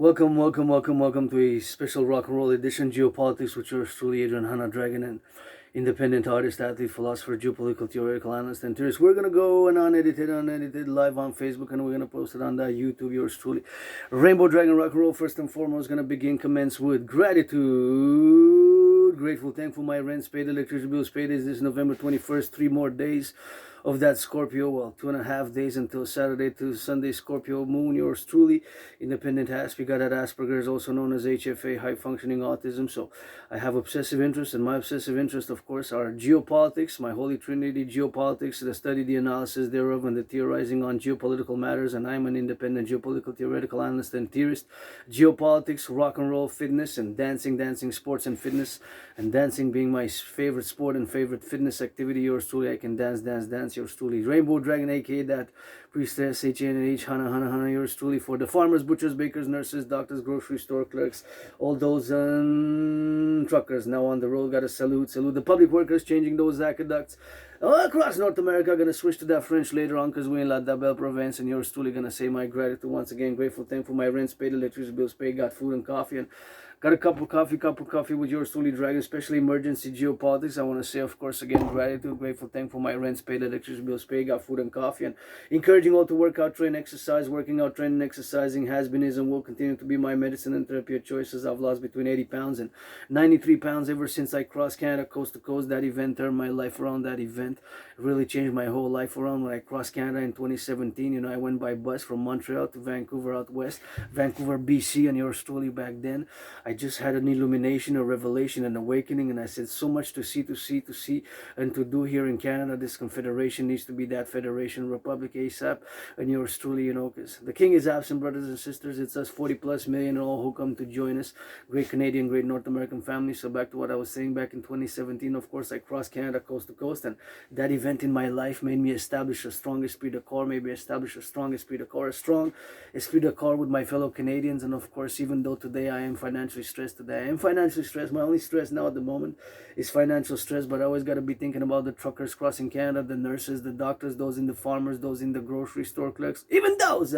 Welcome to a special rock and roll edition, Geopolitics, with yours truly, Adrian Hanna Dragon, and independent artist, athlete, philosopher, geopolitical, theoretical analyst, and theorist. We're going to go and unedited, live on Facebook, and we're going to post it on that YouTube, yours truly. Rainbow Dragon Rock and Roll, first and foremost, going to commence with gratitude. Grateful, thankful, my rent's paid, electricity bills paid. Is this November 21st, 3 more days of that Scorpio, well, 2.5 days until Saturday to Sunday, Scorpio moon, yours truly, independent hasp. We got that Asperger's, also known as HFA, high functioning autism. So I have obsessive interests, and my obsessive interests, of course, are geopolitics, my holy trinity, geopolitics, the study, the analysis thereof, and the theorizing on geopolitical matters. And I'm an independent geopolitical theoretical analyst and theorist. Geopolitics, rock and roll, fitness, and dancing, sports and fitness, and dancing being my favorite sport and favorite fitness activity, yours truly. I can dance, yours truly. Rainbow Dragon, aka that priestess, HNH, Hana, yours truly. For the farmers, butchers, bakers, nurses, doctors, grocery store clerks, all those truckers now on the road, gotta salute the public workers, changing those aqueducts across North America. Gonna switch to that French later on because we in La Belle Province, and yours truly gonna say my gratitude once again. Grateful, thankful, my rent's paid, electricity bills paid, got food and coffee, and got a cup of coffee with yours truly, Dragon, especially emergency geopolitics. I want to say, of course, again, gratitude, grateful, thankful, my rent's paid, electricity bills paid, got food and coffee, and encouraging all to work out, train, exercise. Working out, training, exercising has been, is, and will continue to be my medicine and therapy of choices. I've lost between 80 pounds and 93 pounds ever since I crossed Canada coast to coast. That event turned my life around. That event really changed my whole life around. When I crossed Canada in 2017, I went by bus from Montreal to Vancouver out west, Vancouver, BC, and yours truly back then. I just had an illumination, a revelation, an awakening, and I said, so much to see, and to do here in Canada. This confederation needs to be that federation, republic ASAP, and yours truly, because the king is absent, brothers and sisters. It's us 40 plus million and all who come to join us. Great Canadian, great North American family. So back to what I was saying, back in 2017, of course, I crossed Canada coast to coast, and that event in my life made me establish a strong esprit de corps, a strong esprit de corps with my fellow Canadians. And of course, even though today I am financially stressed, my only stress now at the moment is financial stress, but I always got to be thinking about the truckers crossing Canada, the nurses, the doctors, those in the farmers, those in the grocery store clerks, even those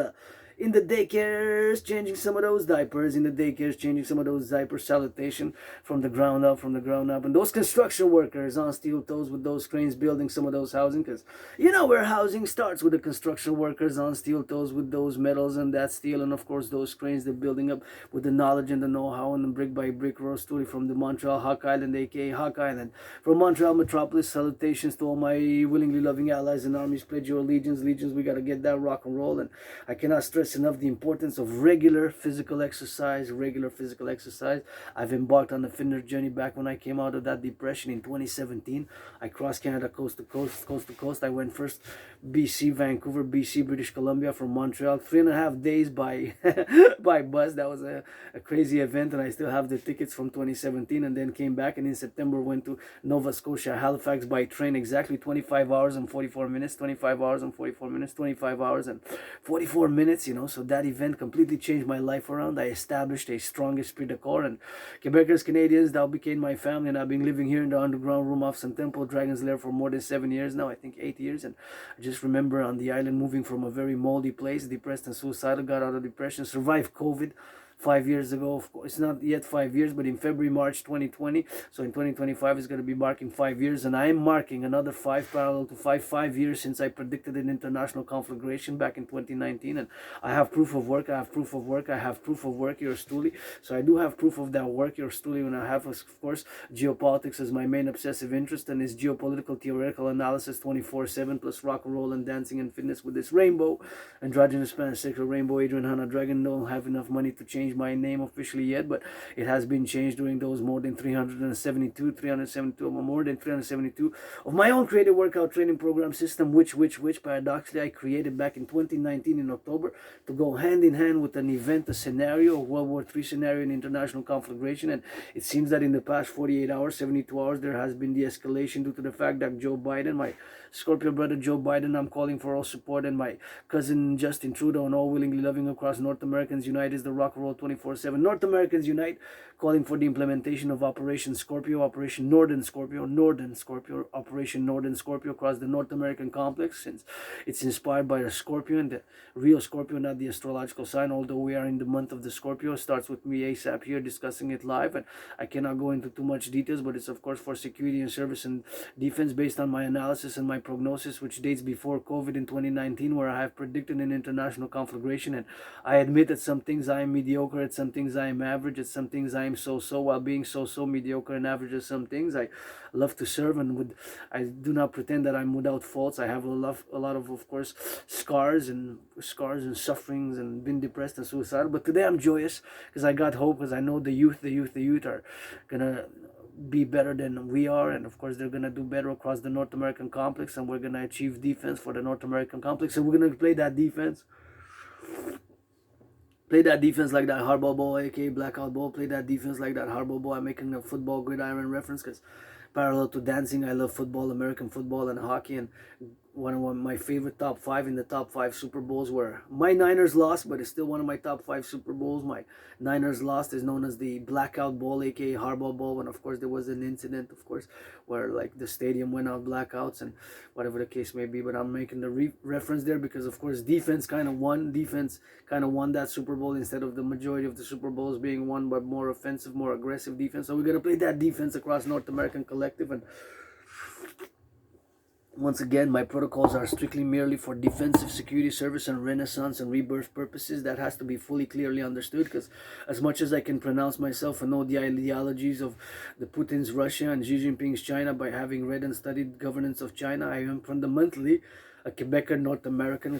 in the daycares, changing some of those diapers, salutation from the ground up, and those construction workers on steel toes with those cranes building some of those housing, because where housing starts, with the construction workers on steel toes with those metals and that steel, and of course those cranes they're building up with the knowledge and the know-how, and the brick by brick road story from the Montreal Hawk Island, aka Hawk Island, from Montreal metropolis. Salutations to all my willingly loving allies and armies. Pledge your allegiance, we got to get that rock and roll. And I cannot stress enough the importance of regular physical exercise. I've embarked on the fitness journey back when I came out of that depression in 2017. I crossed Canada coast to coast. I went first BC, Vancouver, BC, British Columbia, from Montreal, 3.5 days by by bus. That was a crazy event, and I still have the tickets from 2017. And then came back, and in September went to Nova Scotia, Halifax, by train, exactly 25 hours and 44 minutes, 25 hours and 44 minutes, so that event completely changed my life around. I established a strong esprit de corps, and Quebecers, Canadians, that became my family, and I've been living here in the underground room of Sun Temple, Dragon's Lair, for more than 7 years now, I think 8 years. And I just remember on the island, moving from a very moldy place, depressed and suicidal, got out of depression, survived COVID 5 years ago. Of course, it's not yet 5 years, but in February, March 2020, so in 2025 is going to be marking 5 years, and I am marking another 5 parallel to 5 years since I predicted an international conflagration back in 2019. And I have proof of work, yours truly. So I do have proof of that work, yours truly, and I have, of course, geopolitics as my main obsessive interest, and is geopolitical theoretical analysis 24/7, plus rock and roll and dancing and fitness with this rainbow, androgynous pansexual rainbow, Adrian Hanna Dragon. Don't have enough money to change my name officially yet, but it has been changed during those more than 372 of my own creative workout training program system, which paradoxically I created back in 2019 in October, to go hand in hand with an event, a scenario, a World War III scenario, in international conflagration. And it seems that in the past 48 hours, 72 hours, there has been de-escalation due to the fact that Joe Biden, my Scorpio brother Joe Biden, I'm calling for all support, and my cousin Justin Trudeau, and all willingly loving across North Americans United, the rock and roll Renewal 24/7. North Americans Unite, calling for the implementation of Operation Scorpio, Operation Northern Scorpio, Operation Northern Scorpio across the North American complex, since it's inspired by a Scorpion, the real Scorpio, not the astrological sign, although we are in the month of the Scorpio. Starts with me ASAP here discussing it live, and I cannot go into too much details, but it's of course for security and service and defense based on my analysis and my prognosis, which dates before COVID in 2019, where I have predicted an international conflagration. And I admit that some things I am mediocre, at some things I am average, at some things I am so-so. While being so-so, mediocre, and average at some things, I love to serve, and I do not pretend that I'm without faults. I have a lot of course, scars and sufferings, and been depressed and suicidal. But today I'm joyous because I got hope, because I know the youth are gonna be better than we are, and of course they're gonna do better across the North American complex, and we're gonna achieve defense for the North American complex, and we're gonna play that defense. Play that defense like that hardball ball, aka blackout ball. Play that defense like that hardball ball. I'm making a football gridiron reference because parallel to dancing, I love football, American football, and hockey. And one of my favorite top 5 in the top 5 Super Bowls where my Niners lost, but it's still one of my top 5 Super Bowls. My Niners lost is known as the blackout ball, aka hardball ball, when of course there was an incident, of course, where like the stadium went out blackouts and whatever the case may be. But I'm making the reference there because of course defense kind of won that Super Bowl, instead of the majority of the Super Bowls being won by more offensive, more aggressive defense. So we're gonna play that defense across North American Collective. And once again, my protocols are strictly merely for defensive, security, service, and renaissance and rebirth purposes. That has to be fully clearly understood, because as much as I can pronounce myself and know the ideologies of the Putin's Russia and Xi Jinping's China by having read and studied governance of China, I am fundamentally a Quebecer North American.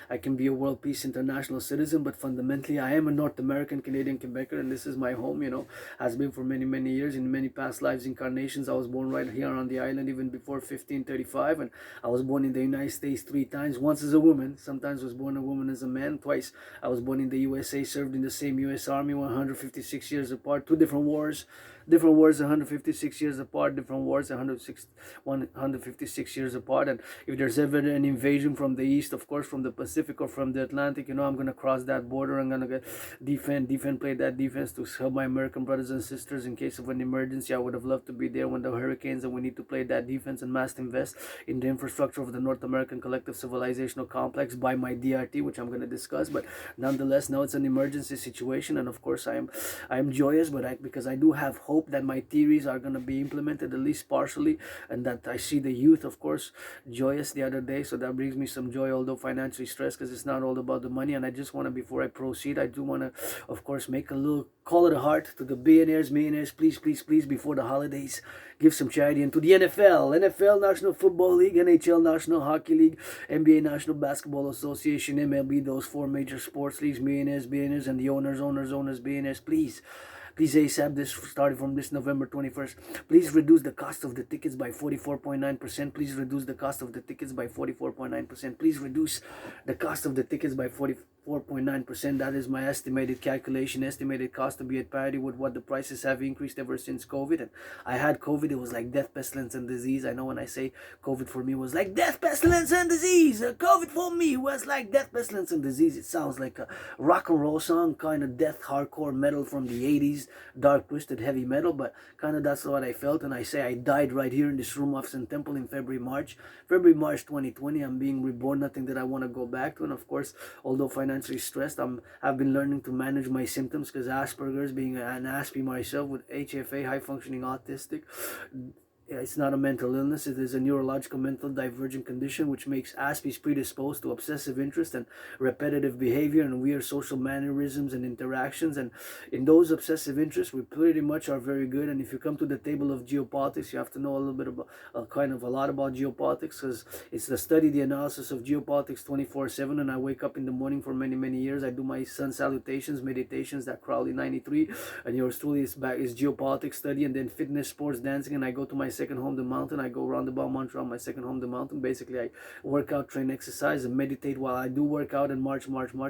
I can be a world peace international citizen, but fundamentally I am a North American Canadian Quebecer, and this is my home, has been for many years. In many past lives incarnations, I was born right here on the island even before 1535, and I was born in the United States 3 times, once as a woman, sometimes was born a woman as a man, twice I was born in the USA, served in the same US Army, 156 years apart, 2 different wars, 156 years apart, different wars, 156 years apart. And if there's ever an invasion from the east, of course, from the Pacific or from the Atlantic, I'm going to cross that border. I'm going to defend, play that defense to help my American brothers and sisters in case of an emergency. I would have loved to be there when the hurricanes, and we need to play that defense and must invest in the infrastructure of the North American Collective Civilizational Complex by my DRT, which I'm going to discuss. But nonetheless, now it's an emergency situation, and of course I am joyous, but because I do have hope that my theories are going to be implemented at least partially, and that I see the youth, of course, joyous the other day. So that brings me some joy, although financially stressed, because it's not all about the money. And I just want to, before I proceed, I do want to, of course, make a little call of the heart to the billionaires, millionaires. Please, before the holidays, give some charity. And to the NFL National Football League, NHL National Hockey League, NBA National Basketball Association, MLB, those 4 major sports leagues, millionaires, billionaires, and the owners, billionaires, please ASAP, this starting from this November 21st. Please reduce the cost of the tickets by 44.9%. Please reduce the cost of the tickets by 44.9%. Please reduce the cost of the tickets by 44.9%. That is my estimated calculation, estimated cost to be at parity with what the prices have increased ever since COVID. And I had COVID, it was like death, pestilence, and disease. I know when I say COVID for me was like death, pestilence, and disease. COVID for me was like death, pestilence, and disease. It sounds like a rock and roll song, kind of death, hardcore metal from the 80s. Dark, twisted, heavy metal, but kind of that's what I felt. And I say I died right here in this room of St. Temple in February, March 2020. I'm being reborn, nothing that I want to go back to. And of course, although financially stressed, I've been learning to manage my symptoms, because Asperger's, being an Aspie myself with HFA, high functioning autistic, it's not a mental illness. It is a neurological mental divergent condition which makes Aspies predisposed to obsessive interest and repetitive behavior and weird social mannerisms and interactions. And in those obsessive interests, we pretty much are very good. And if you come to the table of geopolitics, you have to know a little bit about, a lot about geopolitics, because it's the study, the analysis of geopolitics 24/7. And I wake up in the morning for many years. I do my sun salutations, meditations, that Crowley 93, and yours truly is geopolitics study, and then fitness, sports, dancing, and I go to my second home, the mountain. I go roundabout Montreal, my second home, the mountain. Basically, I work out, train, exercise, and meditate while I do work out and march,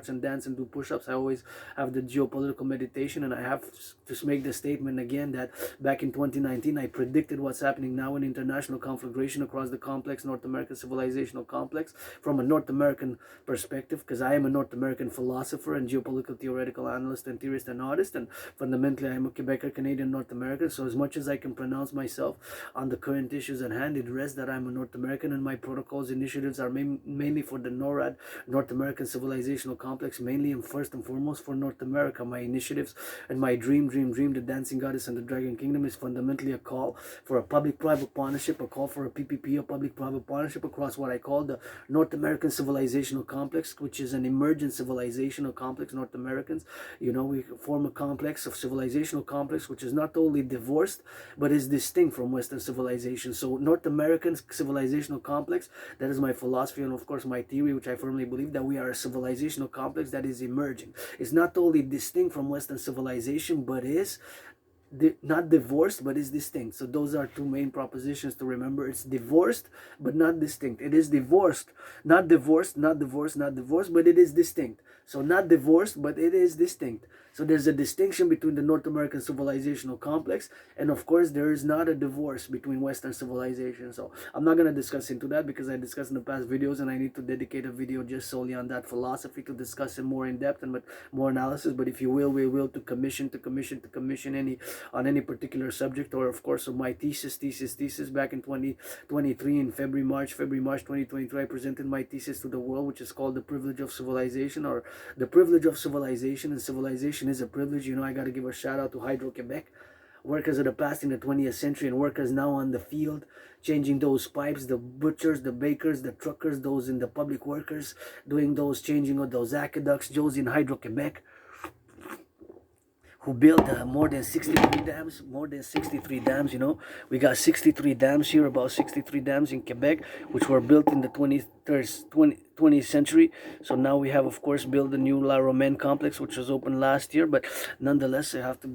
and dance and do push-ups. I always have the geopolitical meditation, and I have to make the statement again that back in 2019, I predicted what's happening now in international conflagration across the complex, North American civilizational complex, from a North American perspective, because I am a North American philosopher and geopolitical theoretical analyst and theorist and artist, and fundamentally I'm a Quebecer, Canadian, North American. So as much as I can pronounce myself on the current issues at hand, it rests that I'm a North American, and my protocols, initiatives are mainly for the NORAD, North American civilizational complex, mainly and first and foremost for North America. My initiatives and my dream, the Dancing Goddess and the Dragon Kingdom, is fundamentally a call for a public-private partnership, a call for a PPP, a public-private partnership across what I call the North American civilizational complex, which is an emergent civilizational complex. North Americans, we form a complex of civilizational complex which is not totally divorced but is distinct from Western civilization. So North American civilizational complex, that is my philosophy and of course my theory, which I firmly believe that we are a civilizational complex that is emerging. It's not totally distinct from Western civilization, but is not divorced but is distinct. So those are two main propositions to remember. It's divorced but not distinct. It is divorced, not divorced, not divorced, not divorced, but it is distinct. So not divorced, but it is distinct. So there's a distinction between the North American civilizational complex, and of course there is not a divorce between Western civilization. So I'm not going to discuss into that because I discussed in the past videos, and I need to dedicate a video just solely on that philosophy to discuss it more in depth and with more analysis. But if you will, we will to commission any particular subject, or of course of my thesis back in 2023 in February March 2023, I presented my thesis to the world, which is called The Privilege of Civilization, or The Privilege of Civilization. And civilization is a privilege. I got to give a shout out to Hydro-Quebec, workers of the past in the 20th century and workers now on the field, changing those pipes, the butchers, the bakers, the truckers, those in the public workers, doing those changing of those aqueducts, those in Hydro-Quebec, who built more than 63 dams. We got 63 dams here, about 63 dams in Quebec, which were built in the 20th century. So now we have, of course, built the new La Romaine complex, which was opened last year. But nonetheless, I have to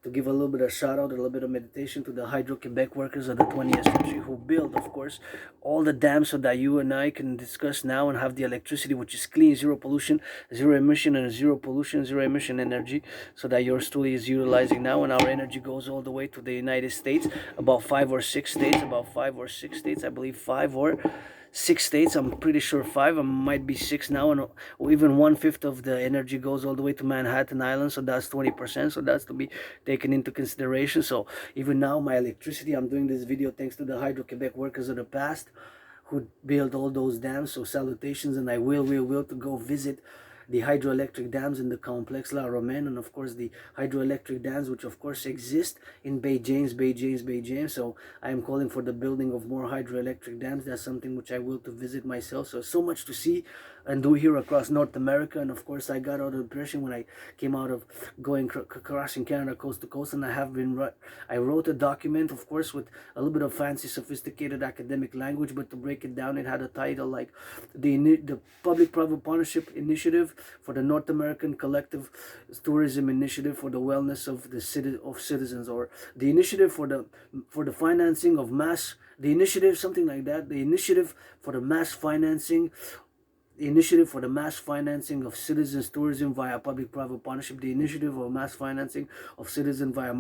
give a little bit of shout out, a little bit of meditation to the Hydro-Quebec workers of the 20th century who built, of course, all the dams so that you and I can discuss now and have the electricity, which is clean, zero pollution, zero emission, and zero pollution, zero emission energy, so that yours truly is utilizing now. And our energy goes all the way to the United States, about 5 or 6 states, I believe 5 or 6 states, I'm pretty sure 5, I might be 6 now, and even 1/5 of the energy goes all the way to Manhattan Island, so that's 20%, so that's to be taken into consideration. So even now my electricity, I'm doing this video thanks to the Hydro-Quebec workers of the past who built all those dams. So salutations, and I will to go visit the hydroelectric dams in the complex La Romaine, and of course the hydroelectric dams which of course exist in Bay James. So I am calling for the building of more hydroelectric dams. That's something which I will to visit myself. So much to see and do here across North America. And of course I got out of depression when I came out of going crossing Canada coast to coast, and I wrote a document, of course, with a little bit of fancy sophisticated academic language, but to break it down, it had a title like the Public-Private Partnership Initiative for the North American Collective Tourism Initiative for the Wellness of the Citizens, or the Initiative for the Financing of Mass, the Initiative, something like that, the Initiative for the Mass Financing of citizens tourism via public-private partnership, the Initiative of Mass Financing of Citizens via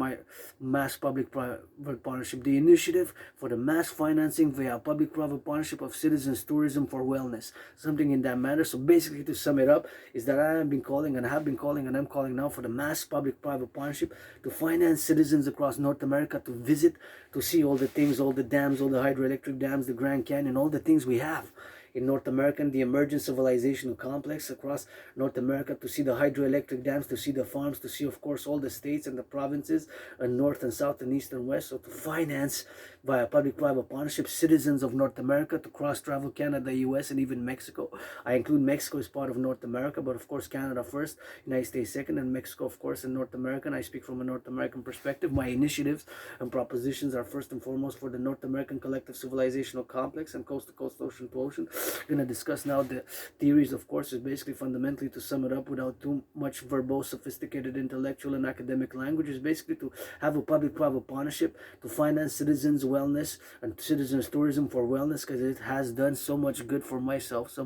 mass public-private partnership, the Initiative for the Mass Financing via public-private partnership of citizens tourism for wellness, something in that manner. So basically, to sum it up, is that I have been calling and I'm calling now for the mass public-private partnership to finance citizens across North America to visit, to see all the things, all the dams, all the hydroelectric dams, the Grand Canyon, all the things we have in North America, the emergent civilizational complex across North America, to see the hydroelectric dams, to see the farms, to see, of course, all the states and the provinces, and north and south and east and west. So to finance via public-private partnership citizens of North America to cross-travel Canada, US, and even Mexico. I include Mexico as part of North America, but of course Canada first, United States second, and Mexico, of course, in North America. And I speak from a North American perspective. My initiatives and propositions are first and foremost for the North American collective civilizational complex and coast-to-coast, ocean-to-ocean, Gonna discuss now the theories. Of course, is basically fundamentally, to sum it up without too much verbose, sophisticated, intellectual, and academic language, is basically to have a public-private partnership to finance citizens' wellness and citizens' tourism for wellness, because it has done so much good for myself,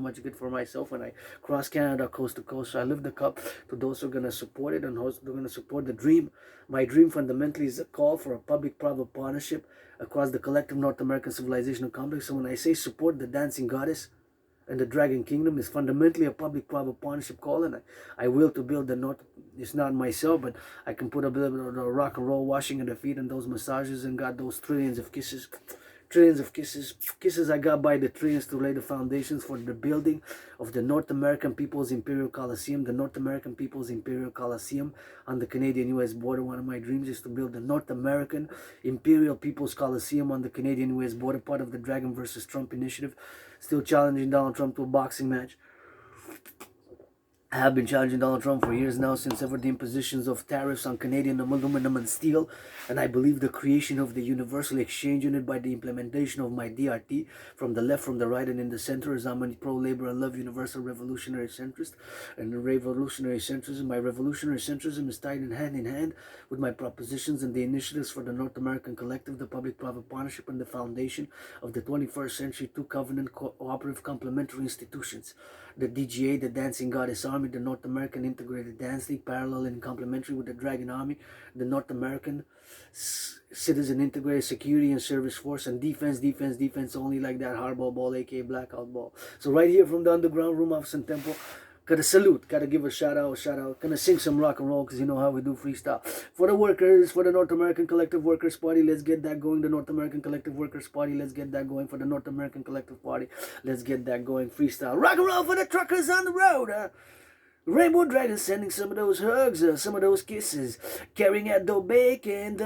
when I cross Canada coast to coast. So I lift the cup to those who are gonna support it and those who are gonna support the dream. My dream fundamentally is a call for a public-private partnership across the collective North American civilizational complex. So when I say support the dancing goddess and the dragon kingdom, is fundamentally a public-private partnership call, and I will to build the North. It's not myself, but I can put a bit of the rock and roll washing of the feet and those massages, and got those trillions of kisses I got by the trillions to lay the foundations for the building of the North American People's Imperial Coliseum, the North American People's Imperial Coliseum on the Canadian-US border. One of my dreams is to build the North American Imperial People's Coliseum on the Canadian-US border, part of the Dragon versus Trump initiative. Still challenging Donald Trump to a boxing match. I have been challenging Donald Trump for years now, since ever the impositions of tariffs on Canadian aluminum and steel, and I believe the creation of the Universal Exchange Unit by the implementation of my DRT from the left, from the right, and in the center, as I'm a pro-labor and love universal revolutionary centrist. And revolutionary centrism, my revolutionary centrism is tied in hand with my propositions and the initiatives for the North American Collective, the public-private partnership, and the foundation of the 21st century two covenant cooperative complementary institutions. The DGA, the Dancing Goddess Army, the North American Integrated Dance League, parallel and complementary with the Dragon Army, the North American Citizen Integrated Security and Service Force, and defense only, like that hardball ball, aka blackout ball. So right here from the underground room of Sun Temple, gotta salute, gotta give a shout out. Gonna sing some rock and roll, because you know how we do freestyle. For the workers, for the North American Collective Workers Party, let's get that going. The North American Collective Workers Party, let's get that going. For the North American Collective Party, let's get that going. Freestyle. Rock and roll for the truckers on the road. Rainbow Dragon sending some of those hugs, some of those kisses, carrying out the bacon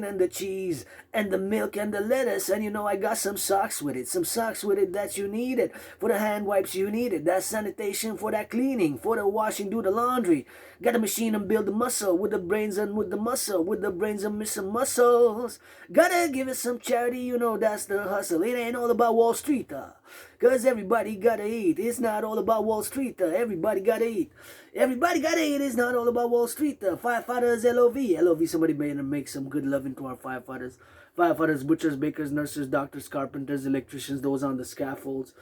and the cheese, and the milk and the lettuce, and you know I got some socks with it that you needed, for the hand wipes you needed, that sanitation, for that cleaning, for the washing, do the laundry, got a machine and build the muscle, with the brains and with the muscle, with the brains and missing muscles, gotta give it some charity, you know that's the hustle, it ain't all about Wall Street, cause everybody gotta eat, it's not all about Wall Street, everybody gotta eat. Everybody gotta eat. It's not all about Wall Street. Firefighters, LOV. Somebody better make some good loving to our firefighters. Firefighters, butchers, bakers, nurses, doctors, carpenters, electricians, those on the scaffolds,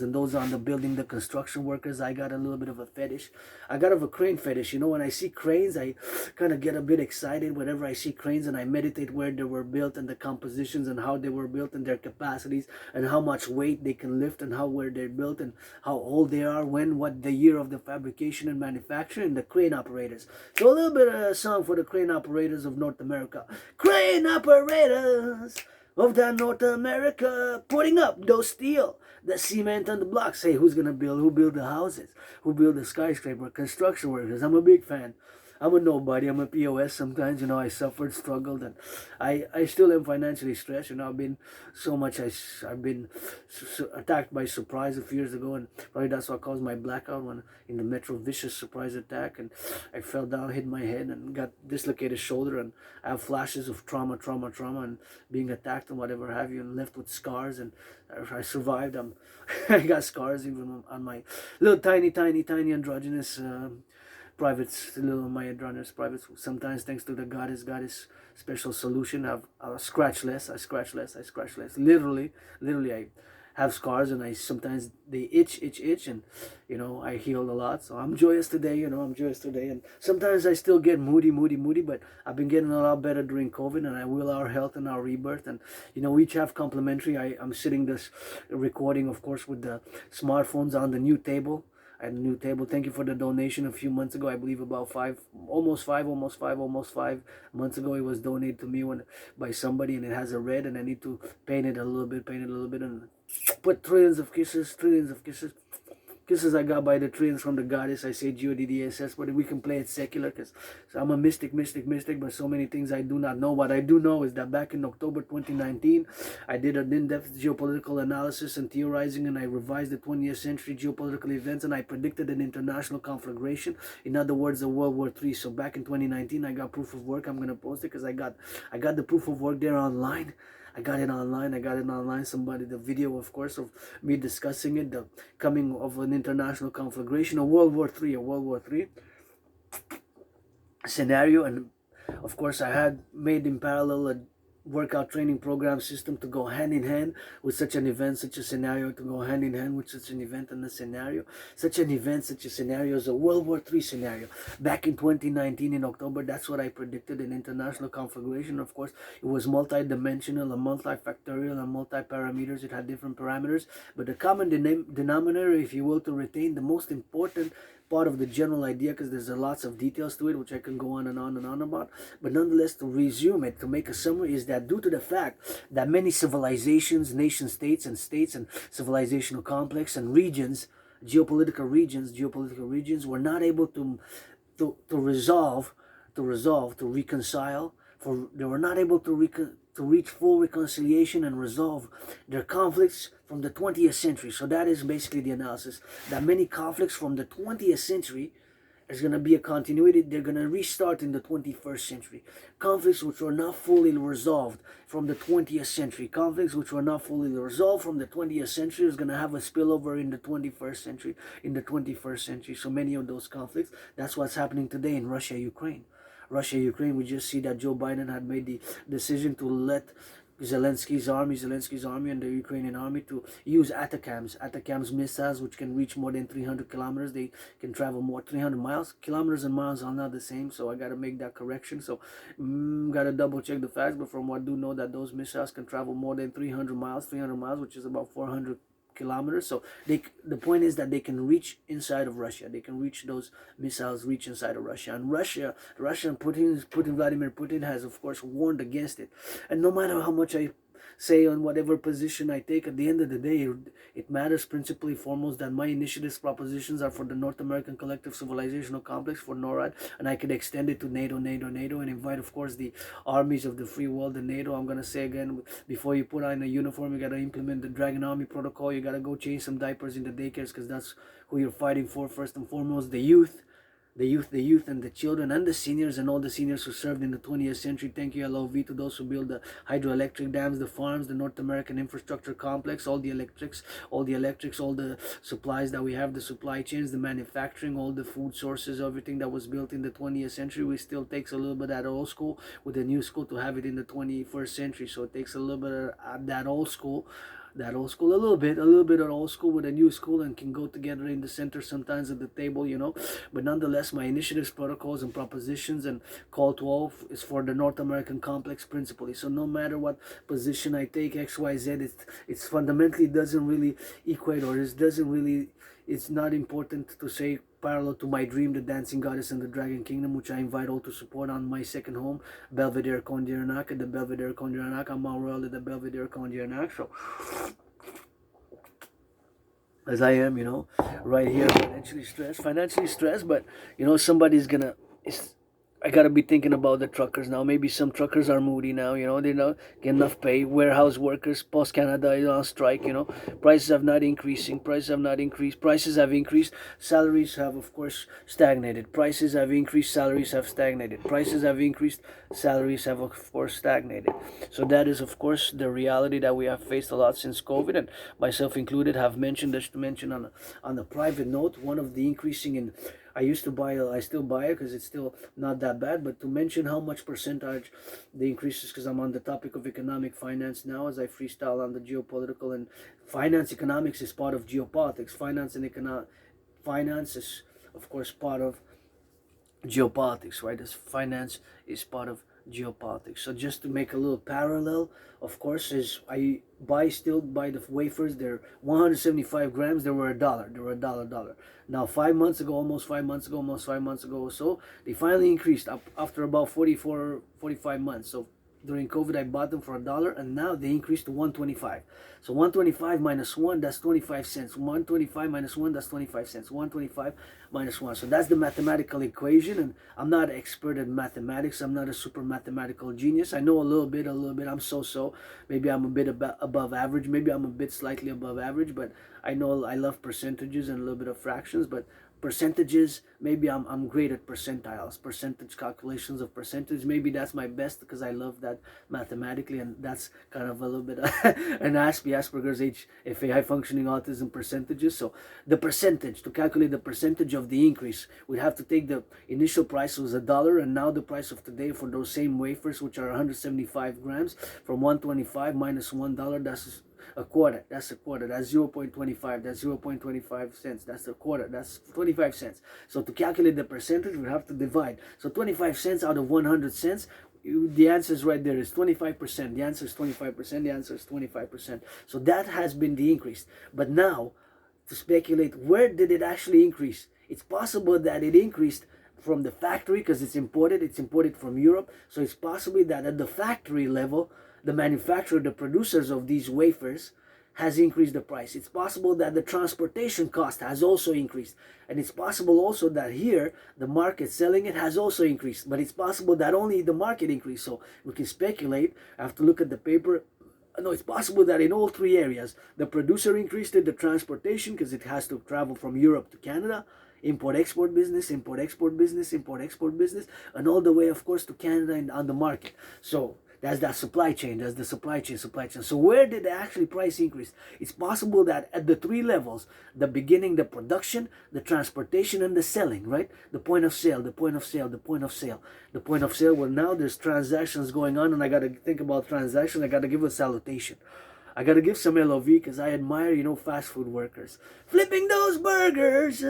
and those on the building, the construction workers. I got a little bit of a fetish. I got a crane fetish. You know, when I see cranes, I kind of get a bit excited whenever I see cranes, and I meditate where they were built and the compositions and how they were built and their capacities and how much weight they can lift and where they're built and how old they are, what the year of the fabrication and manufacturing, the crane operators. So a little bit of a song for the crane operators of North America. Crane operators of that North America, putting up those steel, the cement and the blocks. Hey, who's gonna build? Who build the houses? Who build the skyscraper? Construction workers. I'm a big fan. I'm a nobody. I'm a POS sometimes. You know, I suffered, struggled, and I still am financially stressed. You know, I've been so much. I've been attacked by surprise a few years ago, and probably that's what caused my blackout when in the Metro vicious surprise attack, and I fell down, hit my head, and got dislocated shoulder, and I have flashes of trauma, and being attacked and whatever have you, and left with scars, and I survived. I got scars even on my little tiny androgynous. Privates, little my adrenals privates. Sometimes thanks to the goddess special solution, I'll scratch less. Literally, I have scars, and I sometimes they itch, and you know I healed a lot. So I'm joyous today. And sometimes I still get moody. But I've been getting a lot better during COVID, and I will our health and our rebirth. And you know we each have complementary. I'm sitting this recording, of course, with the smartphones on the new table. At a new table. Thank you for the donation a few months ago. I believe about almost five months ago. It was donated to me by somebody, and it has a red, and I need to paint it a little bit, and put trillions of kisses. Kisses I got by the trillions from the goddess. I say Geopolitikal, but we can play it secular, because I'm a mystic, but so many things I do not know. What I do know is that back in October 2019, I did an in-depth geopolitical analysis and theorizing, and I revised the 20th century geopolitical events, and I predicted an international conflagration. In other words, a World War III. So back in 2019, I got proof of work. I'm going to post it because I got the proof of work there online. I got it online. Somebody, the video, of course, of me discussing it, the coming of an international conflagration, a World War III scenario. And of course, I had made in parallel a workout training program system to go hand in hand with such an event, such a scenario, to go hand in hand with such an event and a scenario. Such an event, such a scenario is a World War III scenario. Back in 2019 in October, that's what I predicted, an international conflagration. Of course, it was multi-dimensional and multifactorial and multi-parameters. It had different parameters, but the common denominator, if you will, to retain the most important part of the general idea, because there's lots of details to it which I can go on and on and on about, but nonetheless, to resume it, to make a summary, is that due to the fact that many civilizations, nation states and civilizational complex and regions, geopolitical regions were not able to resolve, to reconcile, they were not able to reach full reconciliation and resolve their conflicts from the 20th century. So that is basically the analysis, that many conflicts from the 20th century is going to be a continuity. They're going to restart in the 21st century. Conflicts which were not fully resolved from the 20th century. Conflicts which were not fully resolved from the 20th century is going to have a spillover in the 21st century. So many of those conflicts, that's what's happening today in Russia-Ukraine, we just see that Joe Biden had made the decision to let Zelensky's army and the Ukrainian army to use ATACMS missiles, which can reach more than 300 kilometers. They can travel more 300 miles. Kilometers and miles are not the same, so I got to make that correction. So got to double check the facts, but from what I do know, that those missiles can travel more than 300 miles, which is about 400 kilometers. So the point is that they can reach inside of Russia. They can reach, those missiles reach inside of Russia. And Russia and Vladimir Putin has, of course, warned against it. And no matter how much I say on whatever position I take, at the end of the day, it matters principally foremost that my initiatives, propositions are for the North American Collective Civilizational Complex, for NORAD, and I could extend it to NATO, and invite, of course, the armies of the free world, the NATO. I'm going to say again, before you put on a uniform, you got to implement the Dragon Army protocol. You got to go change some diapers in the daycares, because that's who you're fighting for, first and foremost, the youth and the children and the seniors, and all the seniors who served in the 20th century. Thank you, LOV, to those who build the hydroelectric dams, the farms, the North American infrastructure complex, all the electrics, all the supplies that we have, the supply chains, the manufacturing, all the food sources, everything that was built in the 20th century. We still takes a little bit of that old school with the new school to have it in the 21st century. So it takes a little bit of that old school, a little bit of old school with a new school, and can go together in the center sometimes at the table, but nonetheless, my initiatives, protocols, and propositions and call to all is for the North American complex principally. So no matter what position I take, XYZ, it's fundamentally doesn't really equate, or it's not important to say parallel to my dream, the Dancing Goddess and the Dragon Kingdom, which I invite all to support on my second home, Belvedere Kondianak, at the Belvedere Kondianak. I'm Mount Royal at the Belvedere Kondianak. So, as I am, right here, financially stressed, but, somebody's gonna, I gotta be thinking about the truckers now. Maybe some truckers are moody now, they don't get enough pay. Warehouse workers, Post Canada is on strike, Prices have not increasing. Prices have increased. Salaries have, of course, stagnated. Prices have increased. Salaries have stagnated. Prices have increased. Salaries have, of course, stagnated. So that is, of course, the reality that we have faced a lot since COVID, and myself included have mentioned, just to mention on a private note, one of the increasing in, I still buy it because it's still not that bad, but to mention how much percentage the increases, because I'm on the topic of economic finance now, as I freestyle on the geopolitical, and finance economics is part of geopolitics. Finance is, of course, part of geopolitics, right? As finance is part of geopolitics. So just to make a little parallel, of course, is I still buy the wafers. They're 175 grams. They were $1. They were $1. Now almost five months ago or so, they finally increased up after about 45 months. So during COVID, I bought them for $1, and now they increased to 125. So 125 minus 1, that's 25 cents. 125 minus 1, that's 25 cents. 125 minus 1. So that's the mathematical equation, and I'm not an expert at mathematics. I'm not a super mathematical genius. I know a little bit. I'm so-so. Maybe I'm a bit above average. Maybe I'm a bit slightly above average, but I know I love percentages and a little bit of fractions, but percentages, maybe I'm great at percentiles, percentage calculations of percentage. Maybe that's my best because I love that mathematically, and that's kind of a little bit an Asperger's fais, high functioning autism percentages. So the percentage, to calculate the percentage of the increase, we'd have to take the initial price was $1, and now the price of today for those same wafers, which are 175 grams, from 125 minus $1, that's a quarter. That's a quarter. That's 0.25. That's 0.25 cents. That's a quarter. That's 25 cents. So to calculate the percentage, we have to divide. So 25 cents out of 100 cents, the answer is right there. Is 25%. The answer is 25%. The answer is 25%. So that has been the increase. But now, to speculate, where did it actually increase? It's possible that it increased from the factory because it's imported. It's imported from Europe. So it's possible that at the factory level, the manufacturer, the producers of these wafers, has increased the price. It's possible that the transportation cost has also increased. And it's possible also that here, the market selling it has also increased. But it's possible that only the market increased. So we can speculate. I have to look at the paper. No, it's possible that in all three areas, the producer increased it, the transportation, because it has to travel from Europe to Canada, import-export business, import-export business, import-export business, and all the way, of course, to Canada and on the market. So that's that supply chain. That's the supply chain. So where did the actually price increase? It's possible that at the three levels, the beginning, the production, the transportation, and the selling, right? The point of sale, the point of sale, the point of sale. The point of sale, well, now there's transactions going on, and I got to think about transactions. I got to give a salutation. I got to give some LOV because I admire, fast food workers. Flipping those burgers.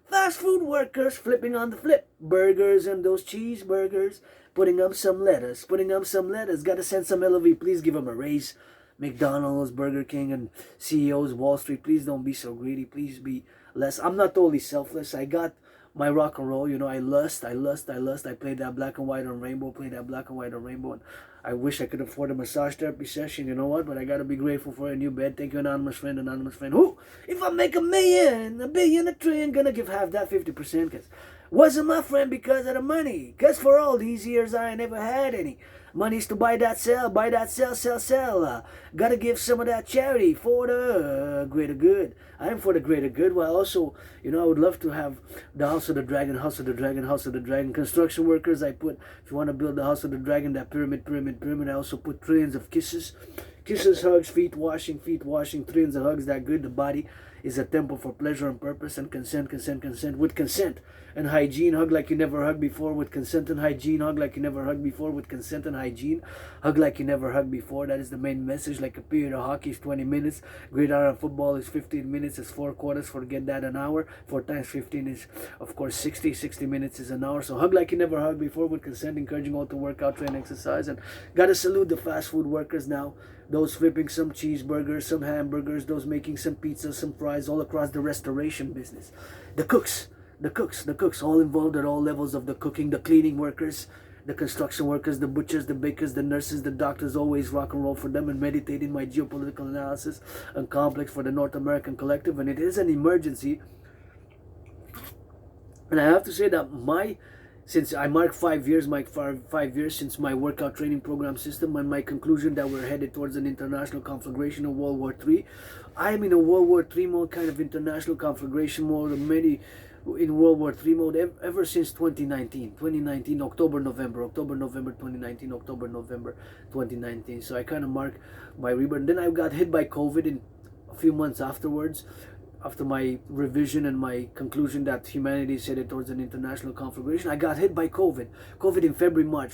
Fast food workers flipping on the flip burgers and those cheeseburgers. Putting up some lettuce. Got to send some LOV. Please give them a raise. McDonald's, Burger King, and CEOs, Wall Street, please don't be so greedy. Please be less. I'm not totally selfless. I got my rock and roll. I lust. I played that black and white on rainbow. And I wish I could afford a massage therapy session. You know what? But I got to be grateful for a new bed. Thank you, anonymous friend. Who? If I make $1 million, $1 billion, $1 trillion, gonna give half that, 50%. Because wasn't my friend because of the money. Because for all these years, I never had any. Money's to buy that, sell. Gotta give some of that charity for the greater good. I am for the greater good. Well, also, I would love to have the House of the Dragon, House of the Dragon. Construction workers, I put, if you want to build the House of the Dragon, that pyramid. I also put trillions of kisses. Kisses, hugs, feet washing, trillions of hugs, that good. The body is a temple for pleasure and purpose, and consent. With consent and hygiene, hug like you never hugged before. With consent and hygiene, hug like you never hugged before. With consent and hygiene, hug like you never hugged before. That is the main message. Like a period of hockey is 20 minutes. Gridiron football is 15 minutes. It's 4 quarters. Forget that, an hour. 4 times 15 is, of course, 60. 60 minutes is an hour. So hug like you never hugged before. With consent, encouraging all to work out, train, exercise. And gotta salute the fast food workers now. Those flipping some cheeseburgers, some hamburgers, those making some pizzas, some fries, all across the restoration business. The cooks, all involved at all levels of the cooking, the cleaning workers, the construction workers, the butchers, the bakers, the nurses, the doctors, always rock and roll for them, and meditate in my geopolitical analysis and complex for the North American Collective. And it is an emergency. And I have to say that since I mark 5 years, since my workout training program system, and my conclusion that we're headed towards an international conflagration of World War III. I am in a World War III mode, kind of international conflagration mode, many in World War III mode ever since 2019, October, November 2019. So I kind of mark my rebirth. Then I got hit by COVID in a few months afterwards. After my revision and my conclusion that humanity is headed towards an international conflagration, I got hit by COVID. COVID in February, March.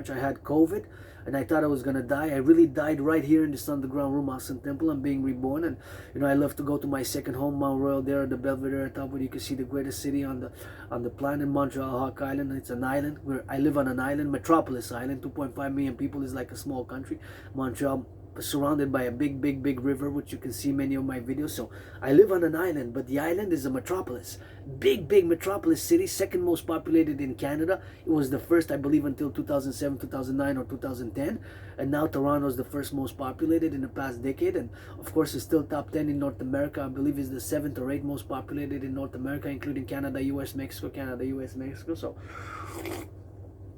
I had COVID, and I thought I was gonna die. I really died right here in this underground room, House and Temple. I'm being reborn, and I love to go to my second home, Mount Royal, there at the Belvedere top, where you can see the greatest city on the planet, Montreal, Hawk Island. It's an island where I live on an island, Metropolis Island. 2.5 million people is like a small country. Montreal, surrounded by a big river, which you can see many of my videos. So I live on an island, but the island is a metropolis, big metropolis city, second most populated in Canada. It was the first, I believe, until 2007, 2009, or 2010, and now Toronto is the first most populated in the past decade, and of course it's still top 10 in North America. I believe it's the 7th or 8th most populated in North America, including Canada, US, Mexico. So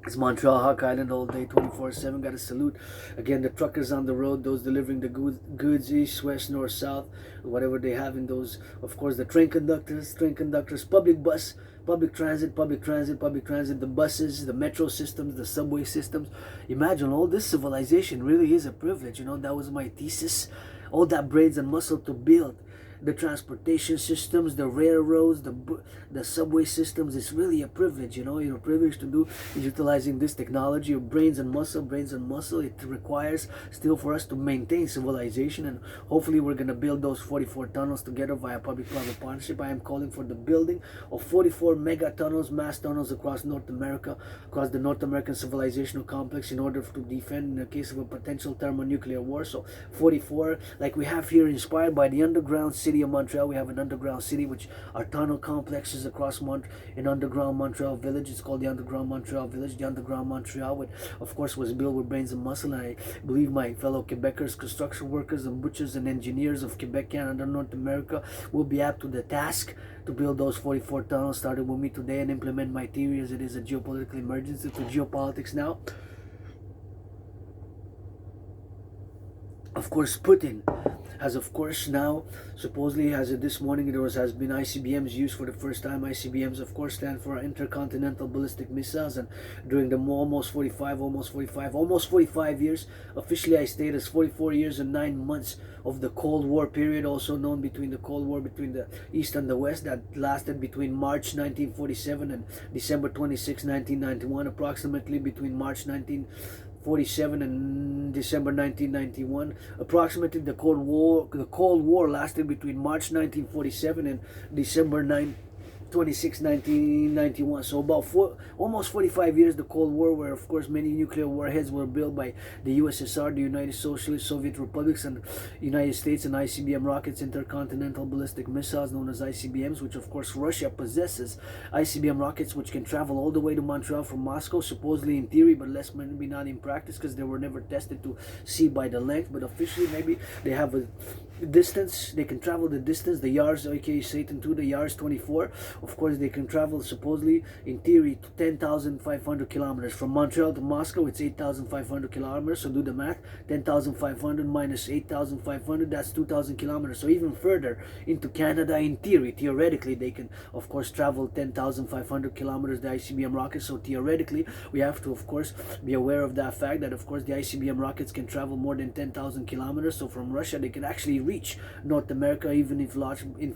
It's Montreal, Hawk Island all day, 24/7. Got to salute again the truckers on the road, those delivering the goods east, west, north, south, whatever they have in those. Of course, the train conductors, public bus, public transit, the buses, the metro systems, the subway systems. Imagine all this civilization really is a privilege. You know, that was my thesis. All that brains and muscle to build the transportation systems, the railroads, the subway systems. It's really a privilege, you know. You're privileged to do is utilizing this technology. Your brains and muscle. It requires still for us to maintain civilization, and hopefully we're gonna build those 44 tunnels together via public-private partnership. I am calling for the building of 44 mega tunnels, mass tunnels across North America, across the North American civilizational complex, in order to defend in the case of a potential thermonuclear war. So 44, like we have here, inspired by the underground city of Montreal. We have an underground city which are tunnel complexes across an underground Montreal village. It's called the underground Montreal village. The underground Montreal, which of course was built with brains and muscle. And I believe my fellow Quebecers, construction workers and butchers and engineers of Quebec, Canada, North America will be up to the task to build those 44 tunnels, started with me today, and implement my theory as it is a geopolitical emergency. To geopolitics now. Of course, Putin has, of course, now supposedly, as of this morning, has been ICBMs used for the first time. ICBMs, of course, stand for intercontinental ballistic missiles, and during the almost 45 years, officially I state as 44 years and 9 months of the Cold War period, also known between the Cold War between the East and the West, that lasted between March 1947 and December 26, 1991, approximately between March 1947 and December 1991. Approximately the Cold War lasted between March 1947 and December 26, 1991. So about almost 45 years, the Cold War, where of course many nuclear warheads were built by the USSR, the United Socialist Soviet Republics, and United States, and ICBM rockets, intercontinental ballistic missiles known as ICBMs, which of course Russia possesses. ICBM rockets which can travel all the way to Montreal from Moscow, supposedly in theory, but less maybe not in practice, because they were never tested to see by the length. But officially, maybe they have a distance, they can travel the distance, the yards, aka Satan 2, the yards 24. Of course, they can travel supposedly in theory to 10,500 kilometers. From Montreal to Moscow, it's 8,500 kilometers. So do the math. 10,500 minus 8,500, that's 2,000 kilometers. So even further into Canada, in theory, theoretically, they can of course travel 10,500 kilometers, the ICBM rockets. So theoretically, we have to of course be aware of that fact that of course the ICBM rockets can travel more than 10,000 kilometers. So from Russia, they can actually reach North America. Even if